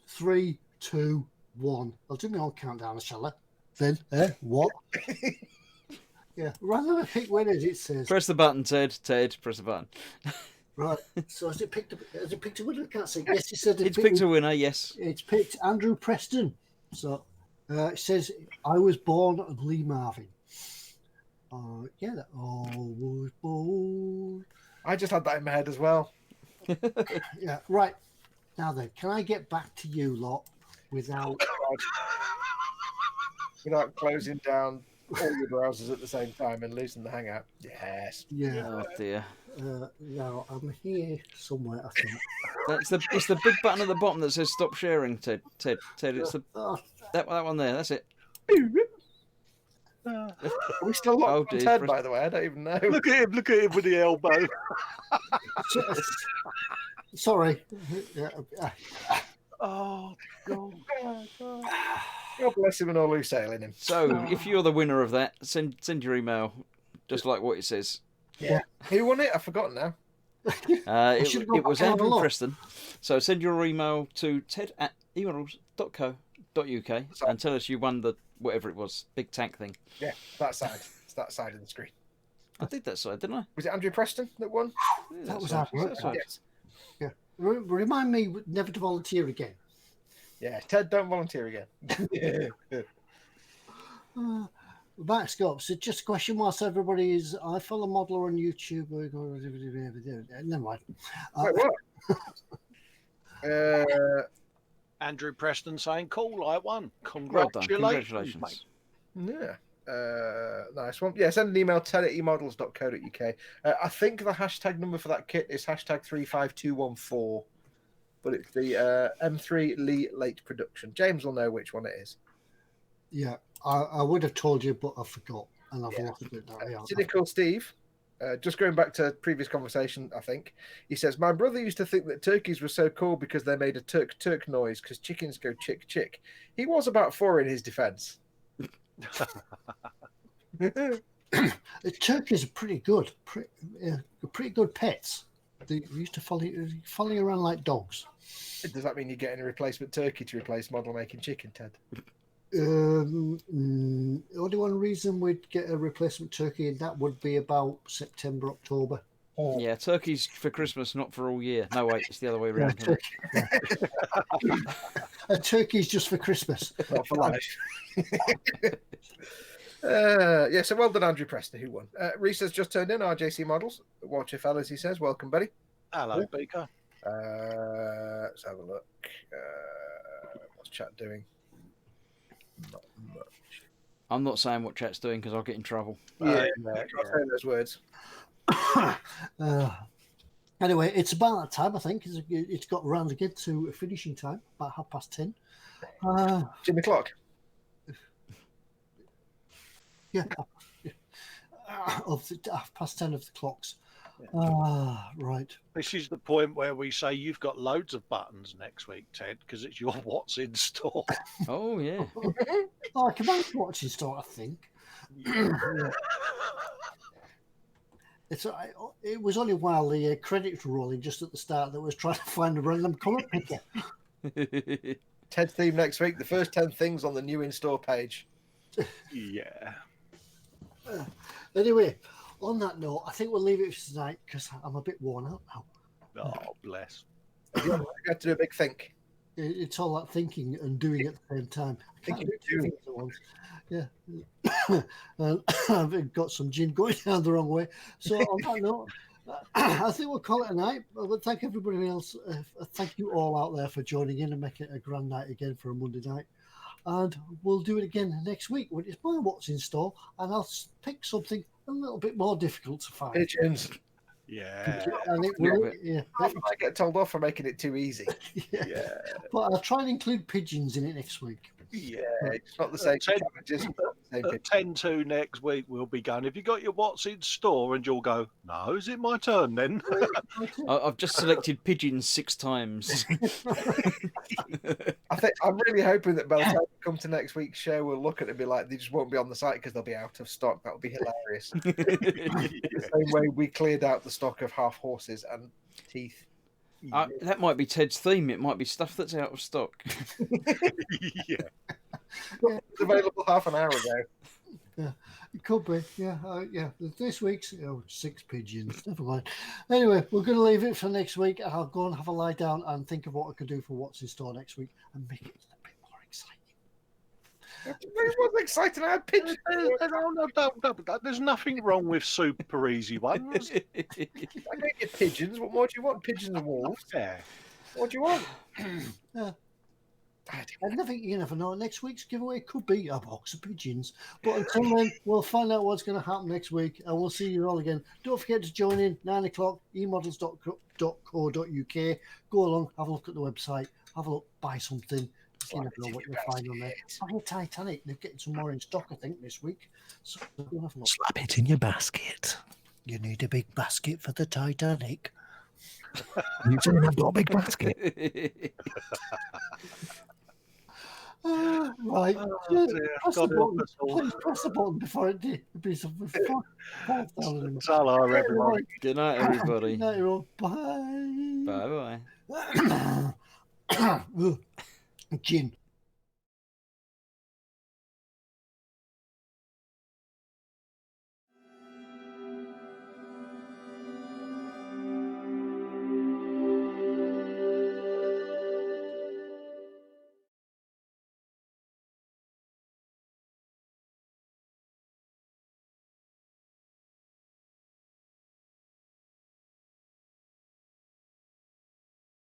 [SPEAKER 2] 3, 2, 1. I'll do my own countdown, shall I? Then, what? Yeah, randomly pick winners, it says.
[SPEAKER 3] Press the button, Ted. Ted, press the button.
[SPEAKER 2] Right, so has it picked a winner? I can't see. Yes, it said
[SPEAKER 3] It's picked a winner, yes.
[SPEAKER 2] It's picked Andrew Preston. So it says, I was born Lee Marvin. Yeah, that was born.
[SPEAKER 1] I just had that in my head as well.
[SPEAKER 2] Yeah, right. Now then, can I get back to you lot without
[SPEAKER 1] closing down all your browsers at the same time and losing the hangout? Yes.
[SPEAKER 2] Yeah.
[SPEAKER 3] Oh dear.
[SPEAKER 2] Now I'm here somewhere, I think.
[SPEAKER 3] It's the big button at the bottom that says stop sharing, Ted. Ted, it's that one there. That's it.
[SPEAKER 1] Are we still locked on Ted, by the way? I don't even know.
[SPEAKER 4] Look at him with the elbow.
[SPEAKER 2] Sorry.
[SPEAKER 4] Oh, God.
[SPEAKER 1] God bless him and all who's sailing him.
[SPEAKER 3] So, if you're the winner of that, send your email, just like what it says.
[SPEAKER 1] Yeah. Who won it? I've forgotten now.
[SPEAKER 3] It was Andrew Preston. So send your email to ted@eModels.co.uk and tell us you won the whatever it was, big tank thing.
[SPEAKER 1] Yeah, that side. It's that side of the screen.
[SPEAKER 3] I did that side, didn't I?
[SPEAKER 1] Was it Andrew Preston that won?
[SPEAKER 3] Yeah,
[SPEAKER 2] That was
[SPEAKER 3] side.
[SPEAKER 2] hard work.
[SPEAKER 3] That side.
[SPEAKER 1] Yes.
[SPEAKER 2] Yeah. Remind me never to volunteer again.
[SPEAKER 1] Yeah, Ted, don't volunteer again.
[SPEAKER 2] Back Scott, so just a question whilst everybody is. I follow Modeler on YouTube. Never mind.
[SPEAKER 1] Wait, what?
[SPEAKER 4] Andrew Preston saying, cool, I won.
[SPEAKER 3] Well done.
[SPEAKER 4] Congratulations.
[SPEAKER 3] Congratulations.
[SPEAKER 1] Yeah. Nice one. Yeah, send an email, ted@eModels.co.uk. I think the hashtag number for that kit is #35214. But it's the M3 Lee Late Production. James will know which one it is.
[SPEAKER 2] Yeah, I would have told you, but I forgot. And I've lost it now.
[SPEAKER 1] Cynical Steve, just going back to previous conversation, I think. He says, my brother used to think that turkeys were so cool because they made a turk noise because chickens go chick chick. He was about 4 in his defense.
[SPEAKER 2] The turkeys are pretty good. Pretty good pets. They used to follow you around like dogs.
[SPEAKER 1] Does that mean you're getting a replacement turkey to replace model making chicken, Ted?
[SPEAKER 2] Only one reason we'd get a replacement turkey, and that would be about September, October.
[SPEAKER 3] Yeah, turkeys for Christmas, not for all year. No, wait, it's the other way around.
[SPEAKER 2] A turkey's just for Christmas.
[SPEAKER 1] Not for life. Yeah, so well done, Andrew Preston, who won. Reese has just turned in, RJC Models. Watch your fellas, he says. Welcome, buddy.
[SPEAKER 4] Hello, Beaker.
[SPEAKER 1] Let's have a look. What's chat doing? Not much.
[SPEAKER 3] I'm not saying what chat's doing because I'll get in trouble.
[SPEAKER 1] Yeah, can't say those words.
[SPEAKER 2] Anyway, it's about that time, I think. It's got round again to finishing time, about 10:30.
[SPEAKER 1] 10 o'clock.
[SPEAKER 2] Yeah, of the 10:30 of the clocks. Right.
[SPEAKER 4] This is the point where we say you've got loads of buttons next week, Ted, because it's your what's in store.
[SPEAKER 3] Oh, yeah.
[SPEAKER 2] I can manage watching store, I think. Yeah. It was only while the credits were rolling just at the start that I was trying to find a random colour picker.
[SPEAKER 1] Ted's theme next week, the first 10 things on the new in-store page.
[SPEAKER 4] Yeah.
[SPEAKER 2] Anyway, on that note, I think we'll leave it for tonight because I'm a bit worn out now.
[SPEAKER 4] Oh, bless.
[SPEAKER 1] You have to do a big think.
[SPEAKER 2] It's all that thinking and doing at the same time. I can't do two things at once. Yeah. I've got some gin going down the wrong way. So on that note, I think we'll call it a night. But thank everybody else. Thank you all out there for joining in and making it a grand night again for a Monday night. And we'll do it again next week when it's my what's in store, and I'll pick something a little bit more difficult to find.
[SPEAKER 1] Pigeons.
[SPEAKER 4] Yeah.
[SPEAKER 2] And
[SPEAKER 1] I might get told off for making it too easy.
[SPEAKER 2] yeah. But I'll try and include pigeons in it next week.
[SPEAKER 4] Yeah.
[SPEAKER 1] It's not the same.
[SPEAKER 4] Ten-
[SPEAKER 1] Just same
[SPEAKER 4] At 10-2 next week, we'll be going. Have you got your what's in store? And you'll go, no, is it my turn then?
[SPEAKER 3] I've just selected pigeons 6 times.
[SPEAKER 1] I'm really hoping that by the time we come to next week's show, we'll look at it and be like, they just won't be on the site because they'll be out of stock. That would be hilarious. The same way we cleared out the stock of half horses and teeth.
[SPEAKER 3] That might be Ted's theme. It might be stuff that's out of stock.
[SPEAKER 4] Yeah.
[SPEAKER 1] It was available half an hour ago.
[SPEAKER 2] Yeah, it could be. Yeah, yeah. This week's 6 pigeons. Never mind. Anyway, we're going to leave it for next week. I'll go and have a lie down and think of what I could do for what's in store next week and make it a bit more exciting.
[SPEAKER 1] It was exciting. I had pigeons.
[SPEAKER 4] No, there's nothing wrong with super easy ones.
[SPEAKER 1] I don't get pigeons. What more do you want? Pigeons and wolves.
[SPEAKER 4] Yeah.
[SPEAKER 1] What do you want?
[SPEAKER 2] Yeah. And you never know. Next week's giveaway could be a box of pigeons. But until then, we'll find out what's going to happen next week, and we'll see you all again. Don't forget to join in 9 o'clock, eModels.co.uk. Go along, have a look at the website, have a look, buy something. You never know what you'll find on there. Have a Titanic. They're getting some more in stock, I think, this week. So go have a look.
[SPEAKER 1] Slap it in your basket.
[SPEAKER 2] You need a big basket for the Titanic.
[SPEAKER 1] You saying I've got a big basket?
[SPEAKER 2] Right.
[SPEAKER 4] Oh, dear.
[SPEAKER 2] Press,
[SPEAKER 4] God
[SPEAKER 2] the
[SPEAKER 4] help
[SPEAKER 2] button.
[SPEAKER 4] us all.
[SPEAKER 2] Please press the button before it be something.
[SPEAKER 4] Hello, everyone.
[SPEAKER 3] Good night, everybody.
[SPEAKER 2] Night, everyone. Bye.
[SPEAKER 3] Bye bye.
[SPEAKER 2] Gin.